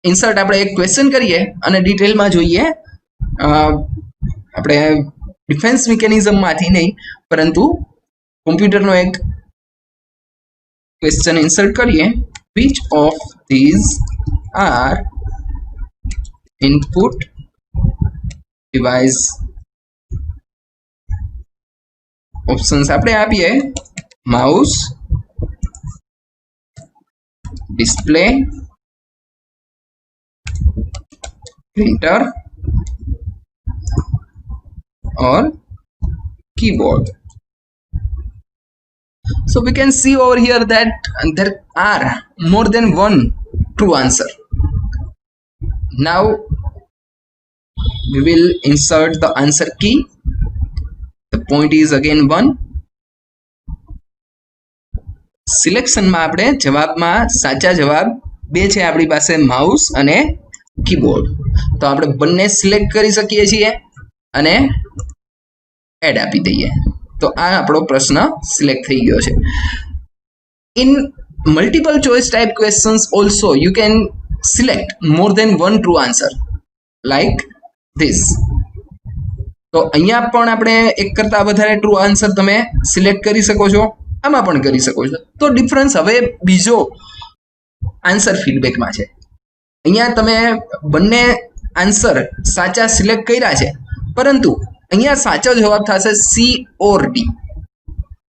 ઇન્સર્ટ આપણે એક ક્વેશ્ચન કરીએ અને ડિટેલમાં જોઈએ, આપણે ડિફેન્સ મિકેનિઝમમાંથી નહીં પરંતુ કોમ્પ્યુટરનો એક ક્વેશ્ચન ઇન્સર્ટ કરીએ. which of these are input device? Options આપણે આપીએ માઉસ, डिस्प्ले, प्रिंटर और keyboard. So we can see over here that there are more than one true answer. Now we will insert the answer key. The point is again 1. સિલેક્શનમાં આપણે જવાબમાં સાચા જવાબ બે છે આપણી પાસે, માઉસ અને કીબોર્ડ. તો આપણે બંને સિલેક્ટ કરી શકીએ છીએ અને એડ આપી દઈએ તો આ આપણો પ્રશ્ન સિલેક્ટ થઈ ગયો છે. In multiple choice type questions also you can select more than one true answer like this. તો અહીંયા પણ આપણે એક કરતા વધારે ટ્રુ આન્સર તમે સિલેક્ટ કરી શકો છો, આમાં પણ કરી શકો છો. તો ડિફરન્સ હવે બીજો આન્સર ફીડબેકમાં છે. અહીંયા તમે બંને આન્સર સાચા સિલેક્ટ કર્યા છે, પરંતુ અહીંયા સાચો જવાબ થશે સી ઓર ડી,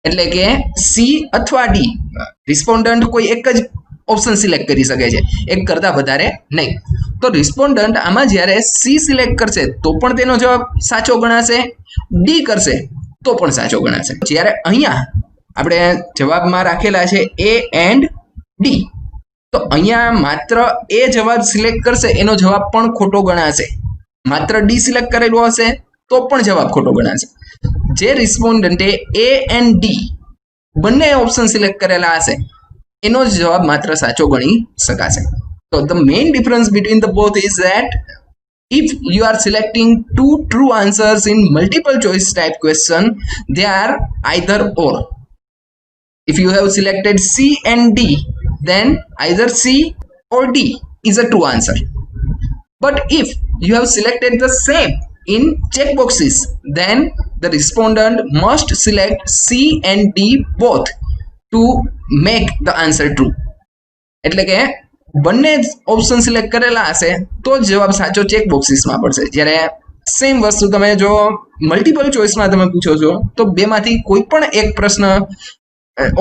એટલે કે સી અથવા ડી. રિસ્પોન્ડન્ટ કોઈ એક જ ઓપ્શન સિલેક્ટ કરી શકે છે, એક કરતા વધારે નહીં. તો રિસ્પોન્ડન્ટ આમાં જ્યારે સી સિલેક્ટ કરશે તો પણ તેનો જવાબ સાચો ગણાશે, ડી કરશે તો પણ સાચો ગણાશે. જ્યારે અહીંયા આપણે જવાબમાં રાખેલા છે એ એન્ડ ડી, તો અહીંયા માત્ર એ જવાબ સિલેક્ટ કરશે એનો જવાબ પણ ખોટો ગણાશે, માત્ર ડી સિલેક્ટ કરેલું હશે તો પણ જવાબ ખોટો ગણાશે. જે રિસ્પોન્ડન્ટે એ એન્ડ ડી બંને ઓપ્શન સિલેક્ટ કરેલા હશે એનો જ જવાબ માત્ર સાચો ગણી શકાશે. So the main difference between the both is that if you are selecting two true answers in multiple choice type question, they are either or. If you have selected C and D, then either C or D is a true answer. But if you have selected the same in checkboxes, then the respondent must select C and D both to make the answer true. એટલે કે બંને option select કરેલા હશે તો જ જવાબ સાચો check બોક્સીસમાં પડશે. જ્યારે સેમ વસ્તુ તમે જો મલ્ટિપલ ચોઇસમાં તમે પૂછો છો તો બેમાંથી કોઈ પણ એક પ્રશ્ન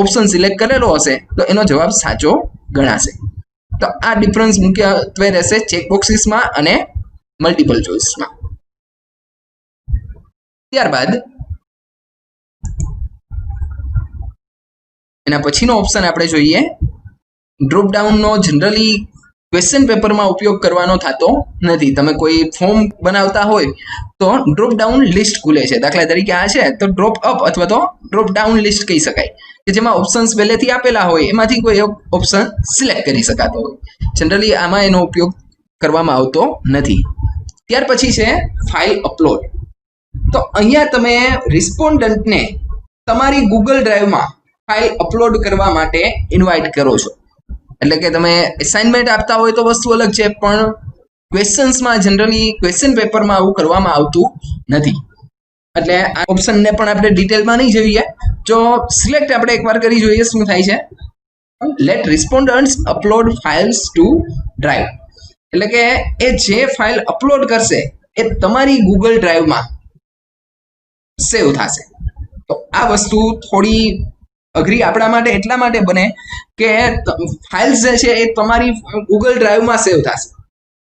ઓપ્શન સિલેક્ટ કરેલો હશે તો એનો જવાબ સાચો ગણાશે. તો આ ડિફરન્સ મુખ્યત્વે રહેશે ચેક બોક્સીસમાં અને મલ્ટિપલ ચોઇસમાં. ત્યારબાદ એના પછીનો ઓપ્શન આપણે જોઈએ. ડ્રોપ ડાઉનનો જનરલી ક્વેશ્ચન પેપરમાં ઉપયોગ કરવાનો થતો નથી. તમે કોઈ ફોર્મ બનાવતા હોય તો ડ્રોપ ડાઉન લિસ્ટ ખુલે છે. દાખલા તરીકે આ છે તો ડ્રોપ અપ અથવા તો ડ્રોપ ડાઉન લિસ્ટ કહી શકાય, કે જેમાં ઓપ્શન્સ પહેલેથી આપેલા હોય એમાંથી કોઈ એક ઓપ્શન સિલેક્ટ કરી શકાતો હોય. જનરલી આમાં એનો ઉપયોગ કરવામાં આવતો નથી. ત્યાર પછી છે ફાઇલ અપલોડ. તો અહીંયા તમે રિસ્પોન્ડન્ટને તમારી ગૂગલ ડ્રાઈવમાં ફાઇલ અપલોડ કરવા માટે ઇન્વાઇટ કરો છો. એટલે કે તમે એસાઇનમેન્ટ આપતા હોય તો વસ્તુ અલગ છે, પણ ક્વેશ્ચન્સમાં જનરલી ક્વેશ્ચન પેપરમાં આવું કરવામાં આવતું નથી. એટલે આ ઓપ્શનને પણ આપણે ડિટેલમાં નહીં જોઈએ. જો સિલેક્ટ આપણે એકવાર કરી જોઈએ શું થાય છે. Let respondents upload files to drive. એટલે કે એ જે ફાઇલ અપલોડ કરશે એ તમારી ગૂગલ ડ્રાઈવમાં સેવ થશે. તો આ વસ્તુ થોડી અઘરી આપણા માટે એટલા માટે બને કે ફાઇલ્સ જે છે એ તમારી ગૂગલ ડ્રાઈવમાં સેવ થશે.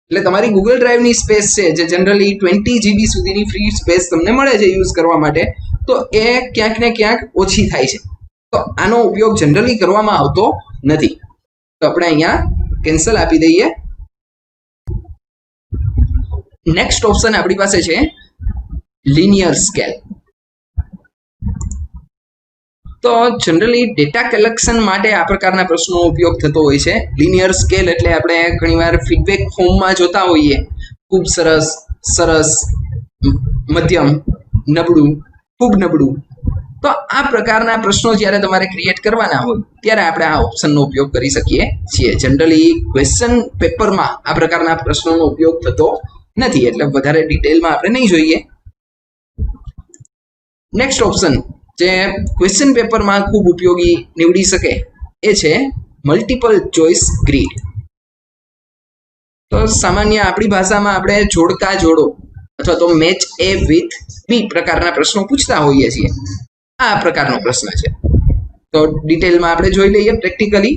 એટલે તમારી ગૂગલ ડ્રાઈવની સ્પેસ છે જે જનરલી 20 GB સુધીની ફ્રી સ્પેસ તમને મળે છે યુઝ કરવા માટે, તો એ ક્યાંક ને ક્યાંક ઓછી થાય છે. તો આનો ઉપયોગ જનરલી કરવામાં આવતો નથી. તો આપણે અહીંયા કેન્સલ આપી દઈએ. નેક્સ્ટ ઓપ્શન આપણી પાસે છે લિનિયર સ્કેલ. તો જનરલી ડેટા કલેક્શન માટે આ પ્રકારના પ્રશ્નો ઉપયોગ થતો હોય છે. લિનિયર સ્કેલ એટલે આપણે ઘણીવાર ફીડબેક ફોર્મમાં જોતા હોઈએ, ખૂબ સરસ, સરસ, મધ્યમ, નબળું, ખૂબ નબળું. તો આ પ્રકારના પ્રશ્નો જ્યારે તમારે ક્રિએટ કરવાના હોય ત્યારે આપણે આ ઓપ્શનનો ઉપયોગ કરી શકીએ છીએ. જનરલી ક્વેશ્ચન પેપરમાં આ પ્રકારના પ્રશ્નોનો ઉપયોગ થતો નથી, એટલે વધારે ડિટેલમાં આપણે નહીં જોઈએ. નેક્સ્ટ ઓપ્શન જે ક્વેશ્ચન પેપરમાં ખૂબ ઉપયોગી નીવડી શકે એ છે મલ્ટિપલ ચોઇસ ગ્રીડ. તો સામાન્ય આપણી ભાષામાં આપણે જોડકા જોડો અથવા તો મેચ એ વિથ બી પ્રકારના પ્રશ્નો પૂછતા હોઈએ છીએ. આ પ્રકારનો પ્રશ્ન છે. તો ડિટેલમાં આપણે જોઈ લઈએ practically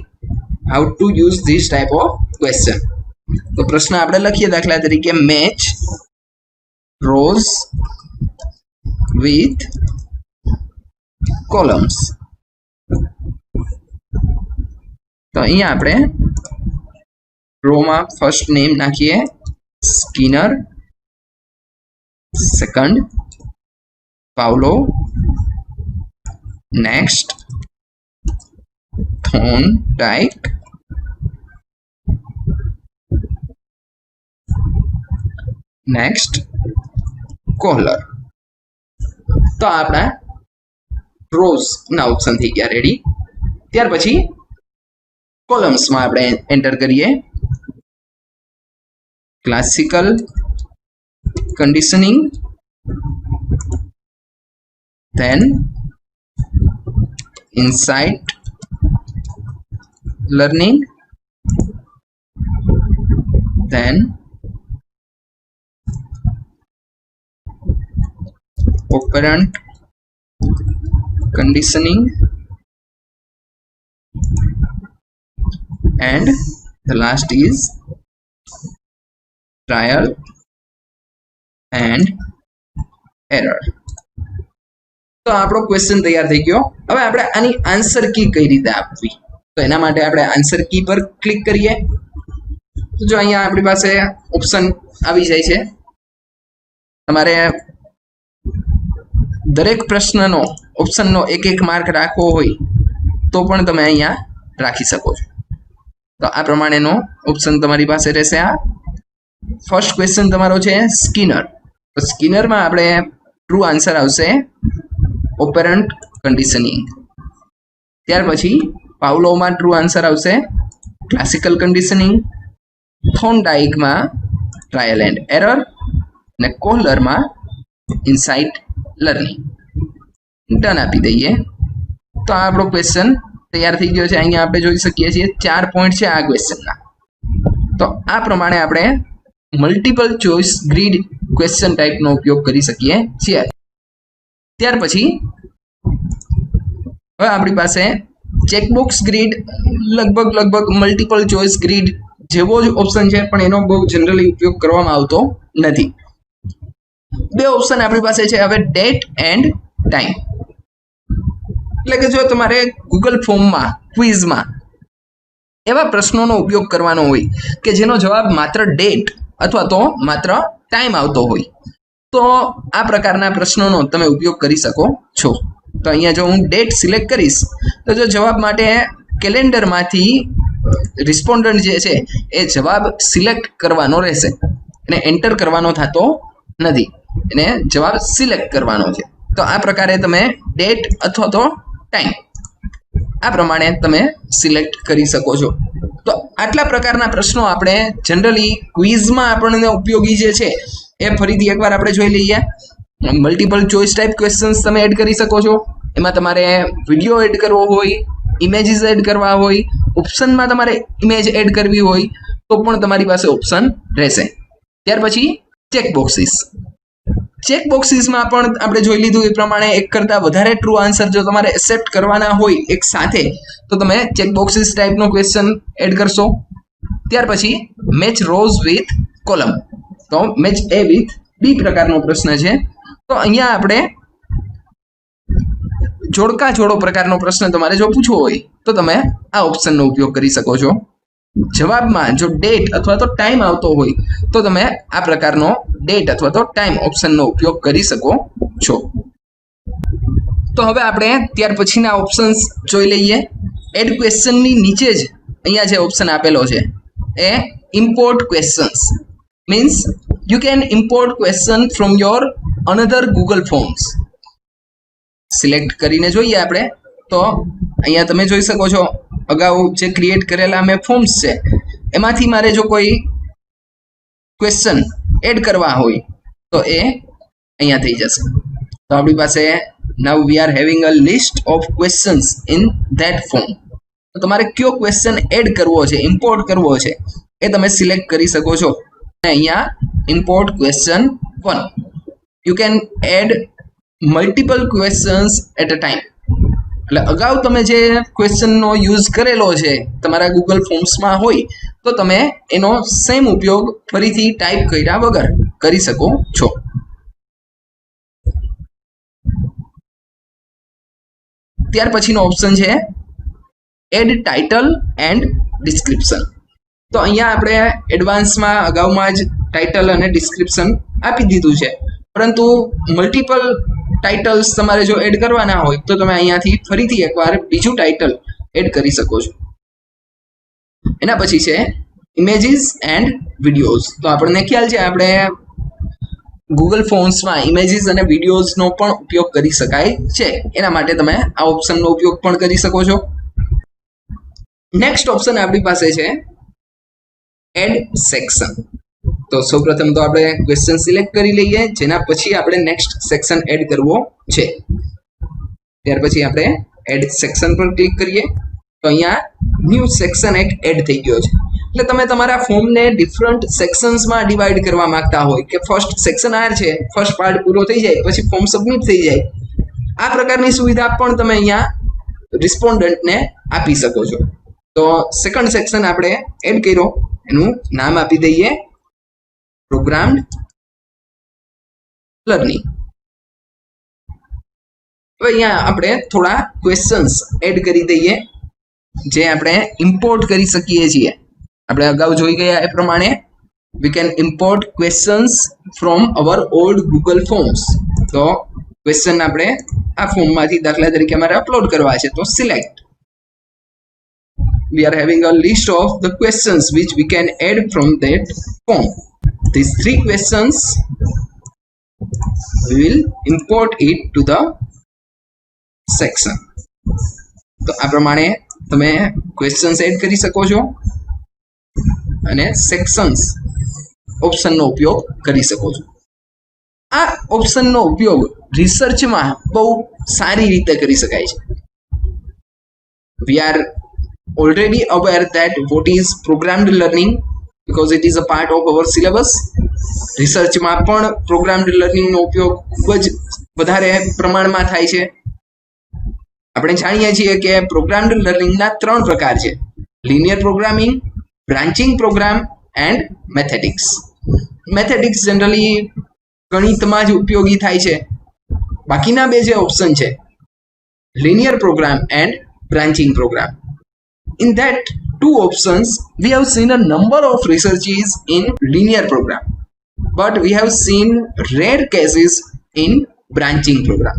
how to use this type of question. તો પ્રશ્ન આપણે લખીએ દાખલા તરીકે મેચ રોઝ વિથ કોલમ્સ. તો અહીંયા આપણે રોમાં ફર્સ્ટ નેમ નાખીએ Skinner, second Pavlov, next Thorndike, next Kohler. તો આપણા રોઝ ના ઓપ્શન થઈ ગયા રેડી. ત્યાર પછી કોલમ્સમાં આપણે એન્ટર કરીએ classical conditioning, then insight learning, then operant conditioning, and the last is trial and error. તો આપણો ક્વેશ્ચન તૈયાર થઈ ગયો. હવે આપણે આની આન્સર કી કઈ રીતે આપવી, તો એના માટે આપણે આન્સર કી પર ક્લિક કરીએ. તો જો અહીંયા આપણી પાસે ઓપ્શન આવી જાય છે. તમારે દરેક પ્રશ્નનો ઓપ્શનનો એક એક માર્ક રાખવો હોય તો પણ તમે અહીંયા રાખી શકો છો. તો આ પ્રમાણેનો ઓપ્શન તમારી પાસે રહેશે. આ ફર્સ્ટ ક્વેશ્ચન તમારો છે સ્કિનર. તો સ્કિનરમાં આપણે ટ્રુ આન્સર આવશે ઓપેરન્ટ કન્ડિશનિંગ. ત્યાર પછી પાવલોવમાં ટ્રુ આન્સર આવશે ક્લાસિકલ કન્ડિશનિંગ. થોર્નડાઇકમાં ટ્રાયલ એન્ડ એરર અને કોહલરમાં ઇનસાઇટ લર્નિંગ. ડન આપી દઈએ તો આ આપણો ક્વેશ્ચન તૈયાર થઈ ગયો છે. અહીંયા આપણે જોઈ શકીએ છીએ 4 પોઈન્ટ છે આ ક્વેશ્ચનના. તો આ પ્રમાણે આપણે મલ્ટિપલ ચોઇસ ગ્રીડ ક્વેશ્ચન ટાઈપનો ઉપયોગ કરી શકીએ છીએ. ત્યાર પછી હવે આપણી પાસે ચેકબોક્સ ગ્રીડ લગભગ મલ્ટિપલ ચોઇસ ગ્રીડ જેવો જ ઓપ્શન છે, પણ એનો બહુ જનરલી ઉપયોગ કરવામાં આવતો નથી. 2 ઓપ્શન આપણી પાસે છે હવે ડેટ એન્ડ ટાઈમ. એટલે કે જો તમારે ગૂગલ ફોર્મમાં ક્વિઝમાં એવા પ્રશ્નોનો ઉપયોગ કરવાનો હોય કે જેનો જવાબ માત્ર ડેટ અથવા તો માત્ર ટાઈમ આવતો હોય, તો આ પ્રકારના પ્રશ્નોનો તમે ઉપયોગ કરી શકો છો. તો અહીંયા જો હું ડેટ સિલેક્ટ કરીશ તો જો જવાબ માટે કેલેન્ડરમાંથી રિસ્પોન્ડન્ટ જે છે એ જવાબ સિલેક્ટ કરવાનો રહેશે, એને એન્ટર કરવાનો થતો નથી, એને જવાબ સિલેક્ટ કરવાનો છે. તો આ પ્રકારે તમે ડેટ અથવા તો ટાઈમ આ પ્રમાણે તમે સિલેક્ટ કરી શકો છો. તો આટલા પ્રકારના પ્રશ્નો આપણે જનરલી ક્વિઝમાં આપણને ઉપયોગી જે છે એ ફરીથી એકવાર આપણે જોઈ લઈએ. મલ્ટિપલ ચોઇસ ટાઈપ ક્વેશ્ચન્સ તમે એડ કરી શકો છો. એમાં તમારે વિડીયો એડ કરવો હોય, ઇમેજીસ એડ કરવા હોય, ઓપ્શનમાં તમારે ઇમેજ એડ કરવી હોય તો પણ તમારી પાસે ઓપ્શન રહેશે. ત્યાર પછી ચેકબોક્સિસ. ચેકબોક્સિસમાં પણ આપણે જોઈ લીધું એ પ્રમાણે એક કરતાં વધારે ટ્રુ આન્સર જો તમારે એક્સેપ્ટ કરવાના હોય એક સાથે તો તમે ચેકબોક્સિસ ટાઈપનો ક્વેશ્ચન એડ કરશો. ત્યાર પછી મેચ રોઝ વિથ કોલમ. તો મેચ એ વિથ બી પ્રકારનો પ્રશ્ન છે. તો અહીંયા આપણે જોડકા જોડો પ્રકારનો પ્રશ્ન તમારે જો પૂછવો હોય તો તમે આ ઓપ્શનનો ઉપયોગ કરી શકો છો. જવાબમાં જો ડેટ અથવા તો ટાઈમ આવતો હોય તો તમે આ પ્રકારનો ડેટ અથવા તો ટાઈમ ઓપ્શનનો ઉપયોગ કરી શકો છો. તો હવે આપણે ત્યાર પછીના ઓપ્શન્સ જોઈ લઈએ. એડ ક્વેશ્ચનની નીચે જ અહીંયા જે ઓપ્શન આપેલો છે એ import questions means you can import question from your another Google forms. Select કરીને જોઈએ આપણે તો અહીંયા તમે જોઈ શકો છો અગાઉ જે ક્રિએટ કરેલા મેં ફોર્મ્સ છે એમાંથી મારે જો કોઈ ક્વેશ્ચન એડ કરવા હોય તો એ અહીંયા થઈ જશે. તો આપણી પાસે now we are having a list of questions in that form. તો તમારે કયો ક્વેશ્ચન એડ કરવો છે, ઇમ્પોર્ટ કરવો છે એ તમે સિલેક્ટ કરી શકો છો. અહીંયા import question 1. You can add multiple questions at a time. એટલે અગાઉ તમે જે ક્વેશ્ચનનો યુઝ કરેલો છે તમારા ગૂગલ ફોર્મ્સમાં હોય તો તમે એનો સેમ ઉપયોગ ફરીથી ટાઈપ કર્યા વગર કરી શકો છો. ત્યાર પછીનો ઓપ્શન છે એડ ટાઇટલ એન્ડ ડિસ્ક્રિપ્શન. તો અહીંયા આપણે એડવાન્સમાં અગાઉમાં જ ટાઇટલ અને ડિસ્ક્રિપ્શન આપી દીધું છે, પરંતુ મલ્ટિપલ ટાઇટલ્સ તમારે જો એડ કરવાના હોય તો તમે અહીંયાથી ફરીથી એકવાર બીજું ટાઇટલ એડ કરી શકો છો. એના પછી છે ઇમેજીસ એન્ડ વિડીયોઝ. તો આપણને ખ્યાલ છે આપણે ગૂગલ ફોર્મ્સમાં ઇમેજીસ અને વિડીયોઝનો પણ ઉપયોગ કરી શકાય છે, એના માટે તમે આ ઓપ્શનનો ઉપયોગ પણ કરી શકો છો. નેક્સ્ટ ઓપ્શન આપણી પાસે છે એડ સેક્શન. તો સૌપ્રથમ તો આપણે ક્વેશ્ચન સિલેક્ટ કરી લઈએ, જેના પછી આપણે નેક્સ્ટ સેક્શન એડ કરવો છે. ત્યાર પછી આપણે એડ સેક્શન પર ક્લિક કરીએ તો અહીંયા ન્યૂ સેક્શન એક એડ થઈ ગયો છે. એટલે તમે તમારા ફોર્મને ડિફરન્ટ સેક્શન્સમાં ડિવાઈડ કરવા માંગતા હોય કે ફર્સ્ટ સેક્શન આ છે, ફર્સ્ટ પાર્ટ પૂરો થઈ જાય પછી ફોર્મ સબમિટ થઈ જાય, આ પ્રકારની સુવિધા પણ તમે અહીંયા રિસ્પોન્ડન્ટને આપી શકો છો. તો સેકન્ડ સેક્શન આપણે એડ કર્યો, એનું નામ આપી દઈએ પ્રોગ્રામ્ડ લર્નિંગ. હવે અહીંયા આપણે થોડા ક્વેશ્ચન્સ એડ કરી દઈએ જે આપણે ઇમ્પોર્ટ કરી શકીએ છીએ. આપણે અગાઉ જોઈ ગયા એ પ્રમાણે we can import questions from our old Google forms. તો ક્વેશ્ચન આપણે આ ફોર્મમાંથી દાખલા તરીકે અમારે અપલોડ કરવા છે તો select we are having a list of the questions which we can add from that form. These 3 questions we will import it to the section. તો આ પ્રમાણે તમે ક્વેશ્ચન્સ એડ કરી શકો છો અને સેક્શન્સ ઓપ્શનનો ઉપયોગ કરી શકો છો. આ ઓપ્શનનો ઉપયોગ રિસર્ચમાં બહુ સારી રીતે કરી શકાય છે. We are already aware that what is programmed learning because it is a part of our syllabus. રિસર્ચમાં પણ પ્રોગ્રામ્ડ લર્નિંગનો ઉપયોગ ખૂબ જ વધારે પ્રમાણમાં થાય છે. આપણે જાણીએ છીએ કે પ્રોગ્રામ્ડ લર્નિંગના 3 પ્રકાર છે: linear programming, branching program and mathetics. Mathetics generally ગણિતમાં જ ઉપયોગી થાય છે. બાકીના 2 જે ઓપ્શન છે, linear program and branching program. In that 2 options, we have seen a number of researches in linear program, but we have seen rare cases in branching program.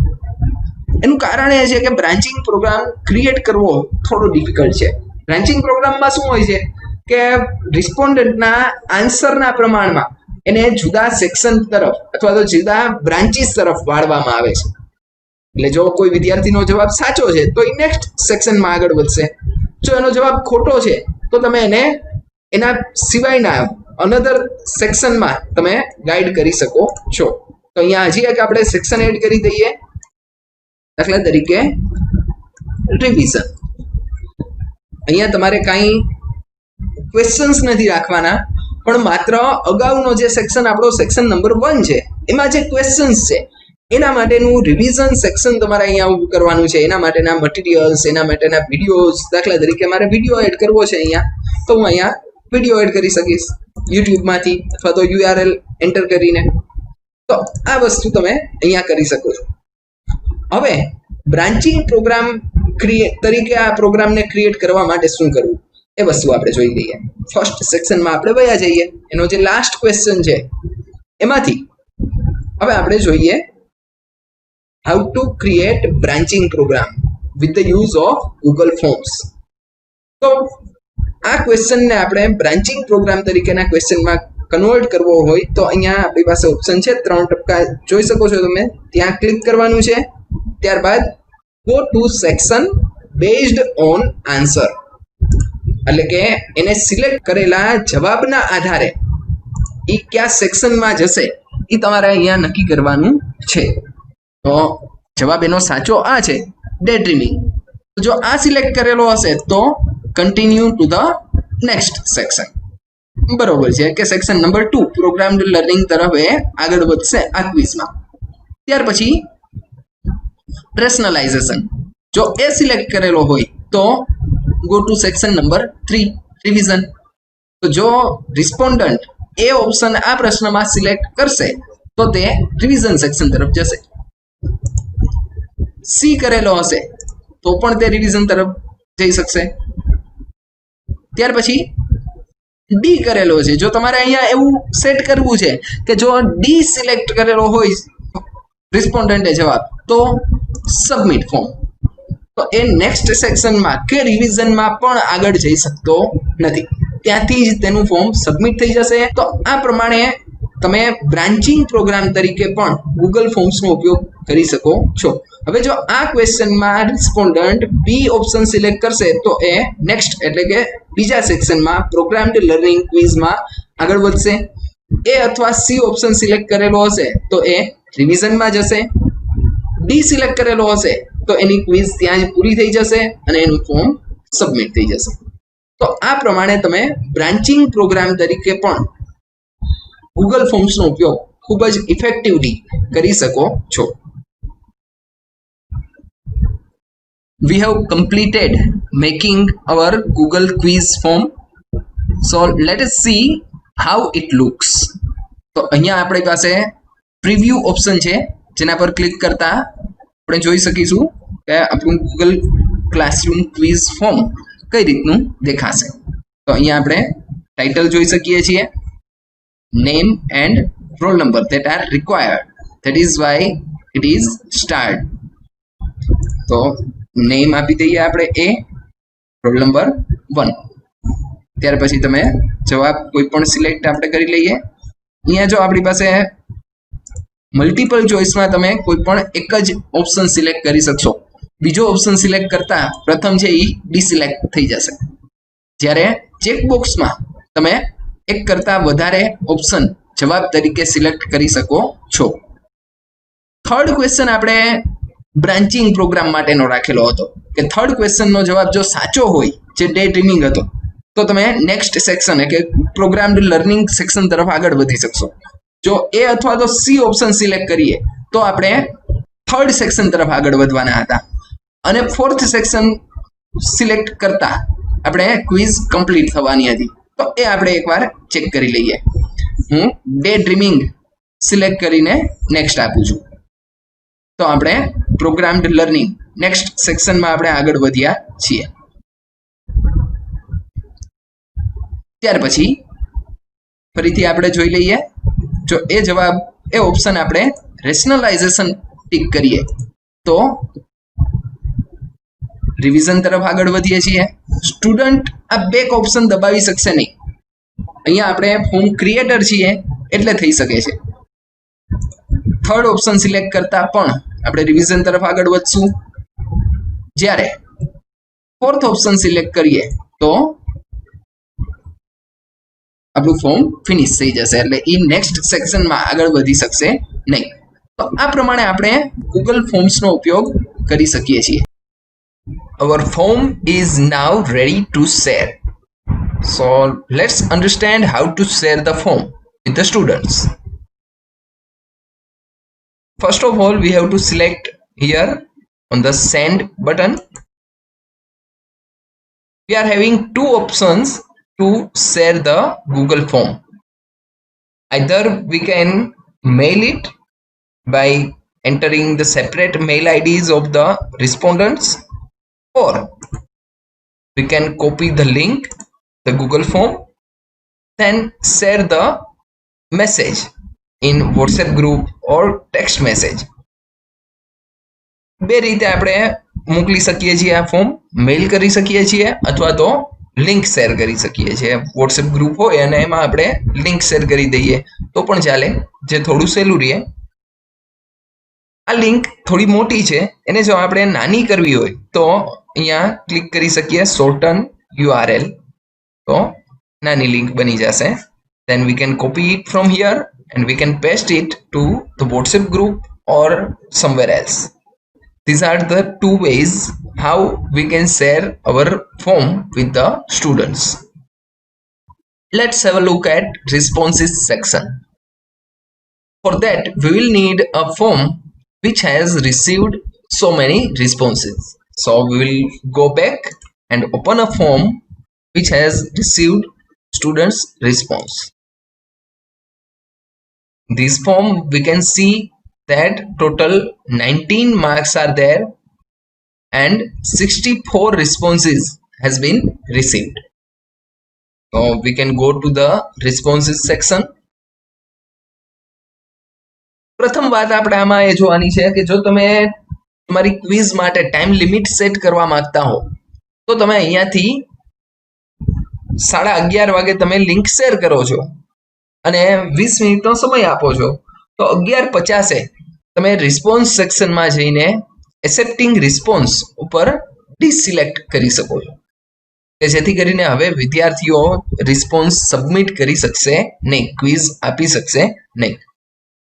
એનું કારણ એ છે કે બ્રાન્ચિંગ પ્રોગ્રામ ક્રિએટ કરવો થોડો difficult છે. Branching પ્રોગ્રામમાં શું હોય છે કે રિસ્પોન્ડન્ટના આન્સરના પ્રમાણમાં એને જુદા સેક્શન તરફ અથવા તો જુદા બ્રાન્ચીસ તરફ વાળવામાં આવે છે. એટલે જો કોઈ વિદ્યાર્થીનો જવાબ સાચો છે તો એ નેક્સ્ટ સેક્શનમાં આગળ વધશે. જો એનો જવાબ ખોટો છે તો તમે એને એના સિવાયના અનધર સેક્શનમાં તમે ગાઈડ કરી શકો છો. તો અહીંયા હજી એક આપણે સેક્શન એડ કરી દઈએ. દાખલા તરીકે રિવિઝન. અહીંયા તમારે કાંઈ ક્વેશ્ચન્સ નથી રાખવાના, પણ માત્ર અગાઉનો જે સેક્શન આપણો સેક્શન નંબર 1 છે એમાં જે ક્વેશ્ચન્સ છે એના માટેનું રિવિઝન સેક્શન તમારે અહીંયા ઊભું કરવાનું છે. એના માટેના મટીરિયલ્સ, એના માટેના વિડીયોઝ. દાખલા તરીકે મારે વિડીયો એડ કરવો છે અહીંયા, તો હું અહીંયા વિડીયો એડ કરી શકીશ યુટ્યુબમાંથી અથવા તો URL એન્ટર કરીને. તો આ વસ્તુ તમે અહીંયા કરી શકો છો. હવે બ્રાન્ચિંગ પ્રોગ્રામ તરીકે આ પ્રોગ્રામને ક્રિએટ કરવા માટે શું કરવું એ વસ્તુ આપણે જોઈ લઈએ. ફર્સ્ટ સેક્શનમાં આપણે વયા જઈએ. એનો જે લાસ્ટ ક્વેશ્ચન છે એમાંથી હવે આપણે જોઈએ how to create branching program with the use of Google Forms. તો આ ક્વેશ્ચનને આપણે બ્રાન્ચિંગ પ્રોગ્રામ તરીકેના ક્વેશ્ચનમાં કન્વર્ટ કરવો હોય તો અહીંયા આપણી પાસે ઓપ્શન છે 3 ટપકા જોઈ શકો છો તમે. ત્યાં ક્લિક કરવાનું છે. ત્યારબાદ go to section based on answer, એટલે કે એને સિલેક્ટ કરેલા જવાબના આધારે એ કયા સેક્શનમાં જશે એ તમારે અહીંયા નક્કી કરવાનું છે. તો જવાબ એનો સાચો આ છે, ડે ડ્રીમિંગ. જો આ સિલેક્ટ કરેલો હશે તો continue to the next section. બરોબર છે કે સેક્શન નંબર 2 પ્રોગ્રામ્ડ લર્નિંગ તરફ એ આગળ વધશે આ ક્વિઝમાં. ત્યાર પછી રેશનલાઇઝેશન. જો એ સિલેક્ટ કરેલો હોય તો go to section number 3 revision. તો જો રિસ્પોન્ડન્ટ એ ઓપ્શન આ પ્રશ્નમાં સિલેક્ટ કરશે તો તે રિવિઝન સેક્શન તરફ જશે. સી કરેલો હશે તો પણ તે રિવિઝન તરફ જઈ શકશે. ત્યાર પછી ડી કરેલો છે. જો તમારે અહીંયા એવું સેટ કરવું છે કે જો ડી સિલેક્ટ કરેલો હોય રિસ્પોન્ડન્ટે જવાબ તો સબમિટ ફોર્મ. તો એ નેક્સ્ટ સેક્શનમાં કે રિવિઝનમાં પણ આગળ જઈ શકતો નથી, ત્યાંથી જ તેનું ફોર્મ સબમિટ થઈ જશે. તો આ પ્રમાણે તમે બ્રાન્ચિંગ પ્રોગ્રામ તરીકે પણ ગૂગલ ફોર્મ્સનો ઉપયોગ કરી શકો છો. હવે જો આ ક્વેશ્ચનમાં રિસ્પોન્ડન્ટ બી ઓપ્શન સિલેક્ટ કરશે તો એ નેક્સ્ટ એટલે કે બીજા સેક્શનમાં પ્રોગ્રામ્ડ લર્નિંગ ક્વિઝમાં આગળ વધશે. એ અથવા સી ઓપ્શન સિલેક્ટ કરેલો હશે તો એ રિવિઝનમાં જશે. ડી સિલેક્ટ કરેલો હશે તો એની ક્વિઝ ત્યાં જ પૂરી થઈ જશે અને એનું ફોર્મ સબમિટ થઈ જશે. તો આ પ્રમાણે તમે બ્રાન્ચિંગ પ્રોગ્રામ તરીકે પણ ગૂગલ ફોર્મ્સનો ઉપયોગ ખૂબ જ ઇફેક્ટિવલી કરી શકો છો. We have completed making our Google quiz form. So let us see how it looks. તો અહીંયા આપણી પાસે પ્રિવ્યુ ઓપ્શન છે, જેના પર ક્લિક કરતા આપણે જોઈ શકીશું કે આપણું ગૂગલ ક્લાસરૂમ ક્વિઝ ફોર્મ કઈ રીતનું દેખાશે. તો અહીંયા આપણે ટાઇટલ જોઈ શકીએ છીએ, name and roll number that are required, that is why it is start. તો નેમ આપી દઈએ આપણે, એ રોલ નંબર 1. ત્યાર પછી તમે જવાબ કોઈ પણ સિલેક્ટ આપણે કરી લઈએ. અહીંયા જો આપણી પાસે મલ્ટિપલ ચોઇસમાં તમે કોઈ પણ એક જ ઓપ્શન સિલેક્ટ કરી શકશો. બીજો ઓપ્શન સિલેક્ટ કરતા પ્રથમ છે એ ડિસિલેક્ટ થઈ જશે. જ્યારે ચેકબોક્સમાં તમે એક કરતા વધારે ઓપ્શન જવાબ તરીકે સિલેક્ટ કરી શકો છો. થર્ડ ક્વેશ્ચન આપણે બ્રાન્ચિંગ પ્રોગ્રામ માટેનો રાખેલો હતો કે થર્ડ ક્વેશ્ચનનો જવાબ જો સાચો હોય, જે ડે ડ્રીમિંગ હતો, તો તમે નેક્સ્ટ સેક્શન કે પ્રોગ્રામ્ડ લર્નિંગ સેક્શન તરફ આગળ વધી શકશો. જો એ અથવા તો સી ઓપ્શન સિલેક્ટ કરીએ તો આપણે થર્ડ સેક્શન તરફ આગળ વધવાના હતા, અને ફોર્થ સેક્શન સિલેક્ટ કરતા આપણે ક્વિઝ કમ્પ્લીટ થવાની હતી. તો એ આપણે એકવાર ચેક કરી લઈએ. હું ડે ડ્રીમિંગ સિલેક્ટ કરીને નેક્સ્ટ આપું છું. તો આપણે પ્રોગ્રામ્ડ લર્નિંગ નેક્સ્ટ સેક્શનમાં આપણે આગળ વધ્યા છીએ. ત્યાર પછી ફરીથી આપણે જોઈ લઈએ. જો એ જવાબ એ ઓપ્શન આપણે રેશનલાઇઝેશન ટિક કરીએ તો રિવિઝન તરફ આગળ વધીએ છીએ. સ્ટુડન્ટ આ બેક ઓપ્શન દબાવી શકશે નહીં. અહીંયા આપણે ફોર્મ ક્રિએટર છીએ એટલે થઈ શકે છે. થર્ડ ઓપ્શન સિલેક્ટ કરતા પણ આપણે રિવિઝન તરફ આગળ વધશું. જ્યારે ફોર્થ ઓપ્શન સિલેક્ટ કરીએ તો આપણું ફોર્મ ફિનિશ થઈ જશે, એટલે એ નેક્સ્ટ સેક્શનમાં આગળ વધી શકશે નહીં. તો આ પ્રમાણે આપણે ગૂગલ ફોર્મ્સનો ઉપયોગ કરી શકીએ છીએ. Our form is now ready to share. So let's understand how to share the form with the students. First of all, we have to select here on the send button. We are having two options to share the Google form. Either we can mail it by entering the separate mail IDs of the respondents, or we can copy the link, the Google form, then share the message in WhatsApp group or text message. બે રીતે આપણે મોકલી શકીએ છીએ આ form. મેલ કરી શકીએ છીએ અથવા તો લિંક શેર કરી શકીએ છીએ. વોટ્સએપ ગ્રુપ હોય અને એમાં આપણે લિંક શેર કરી દઈએ તો પણ ચાલે, જે થોડું સહેલું રહે. આ લિંક થોડી મોટી છે, એને જો આપણે નાની કરવી હોય તો અહીંયા ક્લિક કરી શકીએ શોર્ટન URL, તો નાની લિંક બની જશે. Then we can copy it from here and we can paste it to the WhatsApp group or somewhere else. These are the two ways how we can share our form with the students. Let's have a look at responses section. For that, we will need a form which has received so many responses. So we will go back and open a form which has received students' response. This form we can see that total 19 marks are there and 64 responses has been received. So we can go to the responses section. પ્રથમ વાત આપણે આમાં એ જોવાની છે કે જો તમે તમારી ક્વિઝ માટે ટાઈમ લિમિટ સેટ કરવા માંગતા હો તો તમે અહીંયાથી 11:30 વાગે તમે લિંક શેર કરો છો અને 20 મિનિટનો સમય આપો છો, તો 11:50 તમે રિસ્પોન્સ સેક્શનમાં જઈને એક્સેપ્ટિંગ રિસ્પોન્સ ઉપર ડિસિલેક્ટ કરી શકો છો, કે જેથી કરીને હવે વિદ્યાર્થીઓ રિસ્પોન્સ સબમિટ કરી શકશે નહીં, ક્વિઝ આપી શકશે નહીં.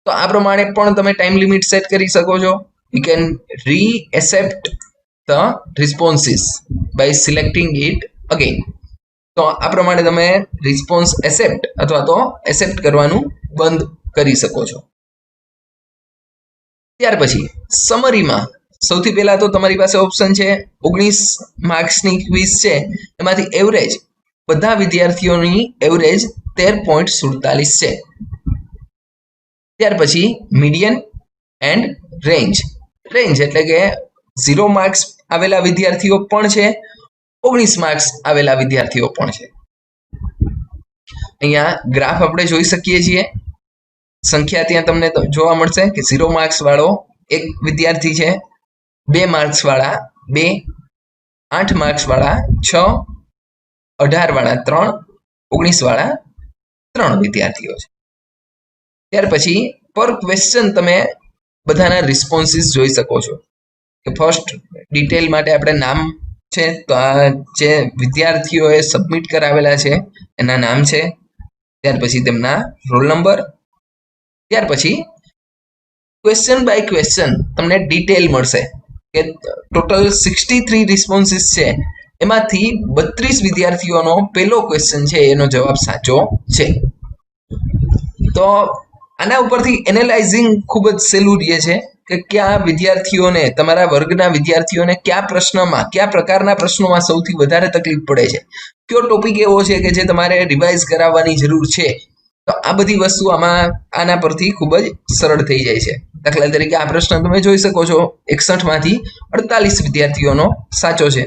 તો આ પ્રમાણે પણ તમે ટાઈમ લિમિટ સેટ કરી શકો છો. You can re-accept the responses by selecting it again. તો આ પ્રમાણે તમે રિસ્પોન્સ એક્સેપ્ટ અથવા તો એક્સેપ્ટ કરવાનું બંધ કરી શકો છો. ત્યાર પછી સમરીમાં સૌથી પહેલા તો તમારી પાસે ઓપ્શન છે 19 માર્ક્સની ક્વિઝ છે, એમાંથી એવરેજ બધા વિદ્યાર્થીઓની એવરેજ 13.47 છે. ત્યાર પછી મીડિયન એન્ડ રેન્જ. રેન્જ એટલે કે 0 માર્ક્સ આવેલા વિદ્યાર્થીઓ પણ છે, 19 માર્ક્સ આવેલા વિદ્યાર્થીઓ પણ છે. અહીંયા ગ્રાફ આપણે જોઈ શકીએ છીએ. સંખ્યા ત્યાં તમને જોવા મળશે કે 0 માર્ક્સ વાળો એક વિદ્યાર્થી છે, 2 માર્ક્સ વાળા 2, 8 માર્ક્સ વાળા 6, 18 વાળા 3, 19 વાળા 3 વિદ્યાર્થીઓ છે. ત્યાર પછી પર ક્વેશ્ચન તમે બધાના રિસ્પોન્સીસ જોઈ શકો છો કે ફર્સ્ટ ડિટેલ માટે આપણે નામ છે, તો આ જે વિદ્યાર્થીઓએ સબમિટ કરાવેલા છે એના નામ છે. ત્યાર પછી તેમના રોલ નંબર. ત્યાર પછી ક્વેશ્ચન બાય ક્વેશ્ચન તમને ડિટેલ મળશે કે ટોટલ 63 રિસ્પોન્સીસ છે, એમાંથી 32 વિદ્યાર્થીઓનો પહેલો ક્વેશ્ચન છે એનો જવાબ સાચો છે. તો આના ઉપરથી એનાલાઇઝિંગ ખૂબ જ સહેલું રહે છે કે કયા વિદ્યાર્થીઓને, તમારા વર્ગના વિદ્યાર્થીઓને કયા પ્રશ્નમાં, કયા પ્રકારના પ્રશ્નોમાં સૌથી વધારે તકલીફ પડે છે, કયો ટોપિક એવો છે કે જે તમારે રિવાઇઝ કરાવવાની જરૂર છે. તો આ બધી વસ્તુ આના પરથી ખૂબ જ સરળ થઈ જાય છે. દાખલા તરીકે આ પ્રશ્ન તમે જોઈ શકો છો, 61 માંથી 48 વિદ્યાર્થીઓનો સાચો છે.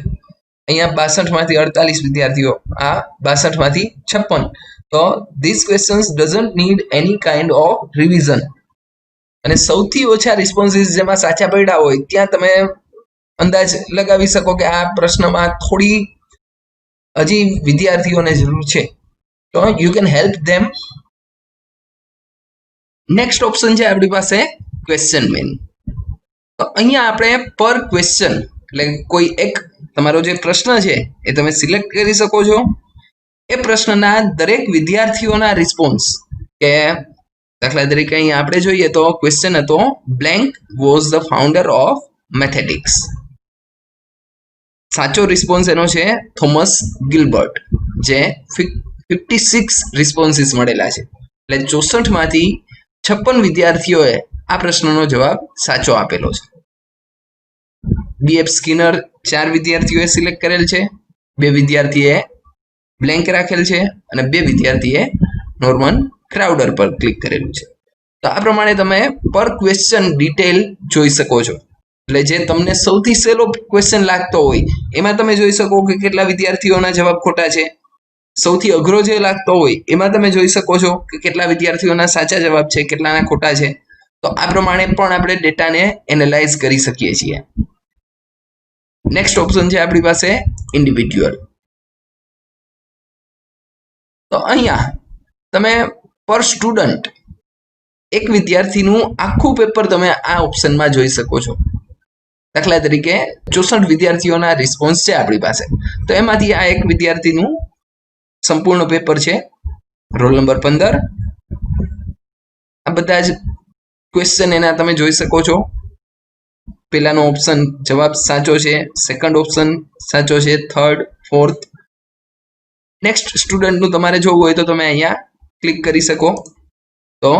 અહીંયા 62 માંથી 48 વિદ્યાર્થીઓ, આ 62 માંથી 56. તો this questions doesn't need any kind of revision. અને સૌથી ઓછા રિસ્પોન્સીસ જેમાં સાચા પડ્યા હોય ત્યાં તમે અંદાજ લગાવી શકો કે આ પ્રશ્નમાં થોડી હજી વિદ્યાર્થીઓને જરૂર છે. તો you can help them. Next option છે આપણી પાસે ક્વેશ્ચન મેન. તો અહીંયા આપણે પર ક્વેશ્ચન એટલે કોઈ એક તમારો જે પ્રશ્ન છે એ તમે સિલેક્ટ કરી શકો છો. એ પ્રશ્નના દરેક વિદ્યાર્થીઓના રિસ્પોન્સ, કે દાખલા તરીકે અહીંયા આપણે જોઈએ તો ક્વેશ્ચન હતો blank was the founder of mathetics. સાચો રિસ્પોન્સ એનો છે થોમસ ગિલબર્ટ, જે 56 રિસ્પોન્સીસ મળેલા છે. એટલે 64 માંથી 56 વિદ્યાર્થીઓએ આ પ્રશ્નનો જવાબ સાચો આપેલો છે. BF સ્કિનર 4 વિદ્યાર્થીઓએ સિલેક્ટ કરેલ છે, 2 વિદ્યાર્થીએ બ્લેન્ક રાખેલ છે અને 2 વિદ્યાર્થીએ નોર્મન ક્રાઉડર પર ક્લિક કરેલું છે. તો આ પ્રમાણે તમે પર ક્વેશ્ચન ડિટેલ જોઈ શકો છો. એટલે જે તમને સૌથી સહેલો ક્વેશ્ચન લાગતો હોય એમાં તમે જોઈ શકો કે કેટલા વિદ્યાર્થીઓના જવાબ ખોટા છે. સૌથી અઘરો જે લાગતો હોય એમાં તમે જોઈ શકો છો કે કેટલા વિદ્યાર્થીઓના સાચા જવાબ છે, કેટલાના ખોટા છે. તો આ પ્રમાણે પણ આપણે ડેટાને એનાલાઇઝ કરી શકીએ છીએ. નેક્સ્ટ ઓપ્શન છે આપણી પાસે ઇન્ડિવિડ્યુઅલ. તો અહીંયા તમે પર સ્ટુડન્ટ એક વિદ્યાર્થીનું આખું પેપર તમે આ ઓપ્શનમાં જોઈ શકો છો. દાખલા તરીકે 64 વિદ્યાર્થીઓના રિસ્પોન્સ છે આપણી પાસે, તો એમાંથી આ એક વિદ્યાર્થીનું સંપૂર્ણ પેપર છે, રોલ નંબર 15. આ બધા જ ક્વેશ્ચન એના તમે જોઈ શકો છો. પહેલાનો ઓપ્શન જવાબ સાચો છે, સેકન્ડ ઓપ્શન સાચો છે, થર્ડ, ફોર્થ. નેક્સ્ટ સ્ટુડન્ટનું તમારે જોવું હોય તો તમે અહીંયા ક્લિક કરી શકો, તો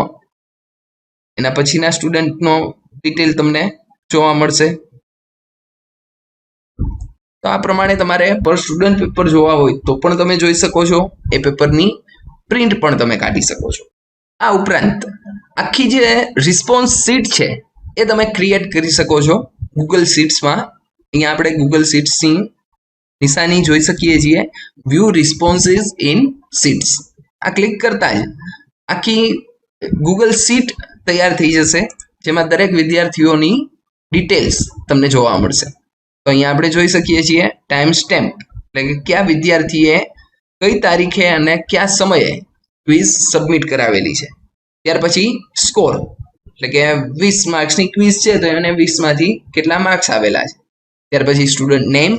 એના પછીના સ્ટુડન્ટનો ડિટેલ તમને જોવા મળશે. તો આ પ્રમાણે તમારે પર સ્ટુડન્ટ પેપર જોવા હોય તો પણ તમે જોઈ શકો છો. એ પેપરની પ્રિન્ટ પણ તમે કાઢી શકો છો. આ ઉપરાંત આખી જે રિસ્પોન્સ શીટ છે એ તમે ક્રિએટ કરી શકો છો ગૂગલ શીટ્સમાં. અહીંયા આપણે ગૂગલ શીટ્સની નિશાની જોઈ શકીએ છીએ, વ્યૂ રિસ્પોન્સીસ ઇન શીટ્સ. આ ક્લિક કરતા જ આખી ગૂગલ શીટ તૈયાર થઈ જશે, જેમાં દરેક વિદ્યાર્થીઓની ડિટેલ્સ તમને જોવા મળશે. તો અહીંયા આપણે જોઈ શકીએ છીએ ટાઈમ સ્ટેમ્પ, એટલે કે કયા વિદ્યાર્થીએ કઈ તારીખે અને કયા સમયે ક્વિઝ સબમિટ કરાવેલી છે. ત્યાર પછી સ્કોર, એટલે કે 20 માર્ક્સની ક્વિઝ છે તો એને 20 માંથી કેટલા માર્ક્સ આવેલા છે. ત્યાર પછી સ્ટુડન્ટ નેમ.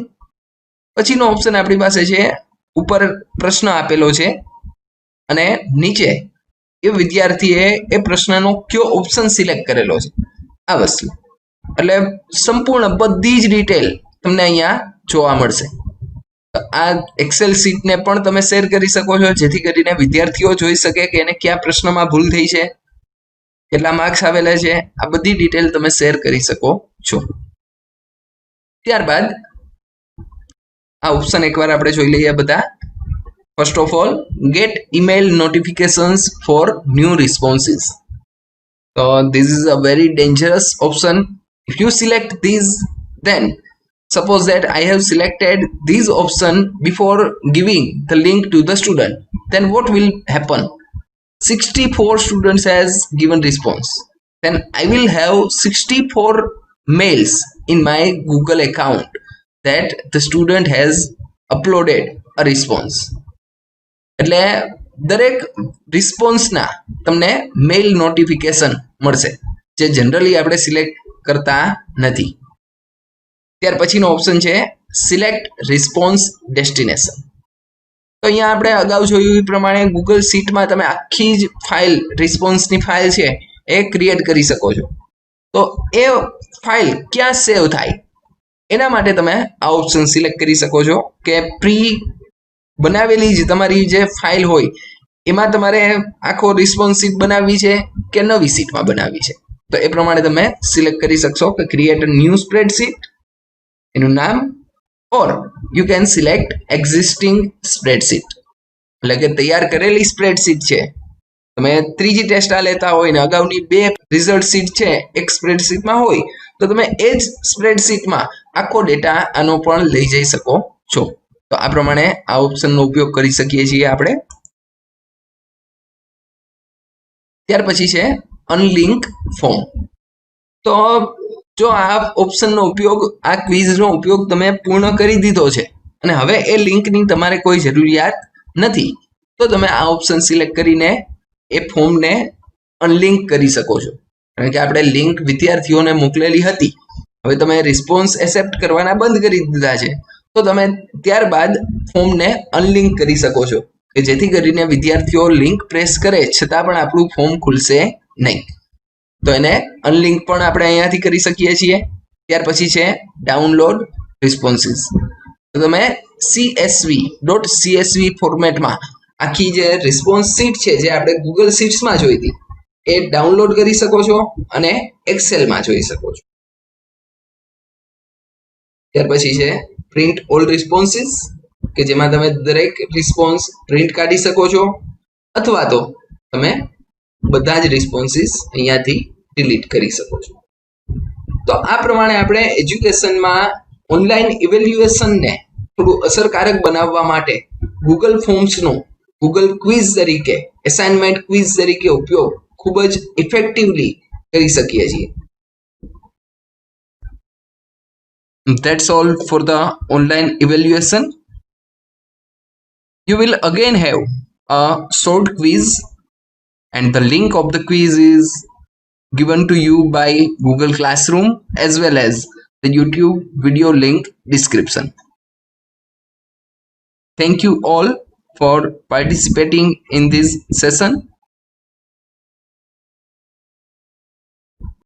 પછીનો ઓપ્શન આપણી પાસે છે, ઉપર પ્રશ્ન આપેલો છે અને નીચે એ વિદ્યાર્થીએ એ પ્રશ્નનો કયો ઓપ્શન સિલેક્ટ કરેલો છે. આ વસ્તુ એટલે સંપૂર્ણ બધી જ ડિટેલ તમને અહીંયા જોવા મળશે. આ એક્સેલ શીટને પણ તમે શેર કરી શકો છો, જેથી કરીને વિદ્યાર્થીઓ જોઈ શકે કે એને કયા પ્રશ્નમાં ભૂલ થઈ છે, કેટલા માર્ક્સ આવેલા છે. આ બધી ડિટેલ તમે શેર કરી શકો છો. ત્યારબાદ આ ઓપ્શન એકવાર આપણે જોઈ લઈએ બધા. First of all, get email notifications for new responses. So this is a very dangerous option. If you select these, then suppose that I have selected this option before giving the link to the student, then what will happen? 64 students has given response. Then I will have 64 mails in my Google account. that the student has uploaded a response. એટલે દરેક રિસ્પોન્સના તમને mail notification મળશે, જે generally આપણે select કરતા નથી. ત્યાર પછીનો ઓપ્શન છે સિલેક્ટ રિસ્પોન્સ ડેસ્ટિનેશન. તો અહીંયા આપણે અગાઉ જોયું એ પ્રમાણે ગૂગલ શીટમાં તમે આખી જ ફાઇલ, રિસ્પોન્સની ફાઇલ છે એ ક્રિએટ કરી શકો છો. તો એ ફાઇલ ક્યાં સેવ થાય એના માટે તમે આ ઓપ્શન સિલેક્ટ કરી શકો છો કે પ્રી બનાવેલી જ તમારી જે ફાઇલ હોય એમાં તમારે આખો રિસ્પોન્સ શીટ બનાવવી છે કે નવી શીટમાં બનાવવી છે. તો એ પ્રમાણે તમે સિલેક્ટ કરી શકશો કે ક્રિએટ અ ન્યૂ સ્પ્રેડશીટ, એનું નામ, or you can select existing spreadsheet, એટલે કે તૈયાર કરેલી સ્પ્રેડશીટ છે. તમે ત્રીજી ટેસ્ટ આ લેતા હોય ને અગાઉની 2 રિઝલ્ટ શીટ છે એક સ્પ્રેડશીટમાં હોય તો તમે એ જ સ્પ્રેડશીટમાં આખો ડેટા આનો પણ લઈ જઈ શકો છો. તો આ પ્રમાણે આ ઓપ્શનનો ઉપયોગ કરી શકીએ છીએ આપણે. ત્યાર પછી છે અનલિંક ફોર્મ. તો જો આ ઓપ્શનનો ઉપયોગ, આ ક્વિઝનો ઉપયોગ તમે પૂર્ણ કરી દીધો છે અને હવે એ લિંકની તમારે કોઈ જરૂરિયાત નથી, તો તમે આ ઓપ્શન સિલેક્ટ કરીને એ ફોર્મને અનલિંક કરી શકો છો. કારણ કે આપણે લિંક વિદ્યાર્થીઓને મોકલેલી હતી, હવે તમે રિસ્પોન્સ એક્સેપ્ટ કરવાના બંધ કરી દીધા છે, તો તમે ત્યારબાદ ફોર્મને અનલિંક કરી શકો છો કે જેથી કરીને વિદ્યાર્થીઓ લિંક પ્રેસ કરે છતાં પણ આપણું ફોર્મ ખુલશે નહીં. તો એને અનલિંક પણ આપણે અહીંયાથી કરી શકીએ છીએ. ત્યાર પછી છે ડાઉનલોડ રિસ્પોન્સીસ. તો તમે csv ફોર્મેટમાં આખી જે રિસ્પોન્સ શીટ છે જે આપણે ગૂગલ શીટ્સમાં જોઈ હતી એ ડાઉનલોડ કરી શકો છો અને એક્સેલમાં જોઈ શકો છો. ત્યાર પછી છે પ્રિન્ટ ઓલ રિસ્પોન્સીસ, કે જેમાં તમે દરેક રિસ્પોન્સ પ્રિન્ટ કાઢી શકો છો અથવા તો તમે બધા જ રિસ્પોન્સીસ અહીંયાથી ડિલીટ કરી શકો છો. તો આ પ્રમાણે આપણે એજ્યુકેશનમાં ઓનલાઈન ઇવેલ્યુએશનને થોડું અસરકારક બનાવવા માટે ગૂગલ ફોર્મ્સનો ગૂગલ ક્વિઝ તરીકે, એસાઇનમેન્ટ ક્વિઝ તરીકે ઉપયોગ ખૂબ જ ઇફેક્ટિવલી કરી શકીએ છીએ. That's all for the online evaluation. You will again have a short quiz and the link of the quiz is given to you by Google Classroom as well as the YouTube video link description. Thank you all for participating in this session.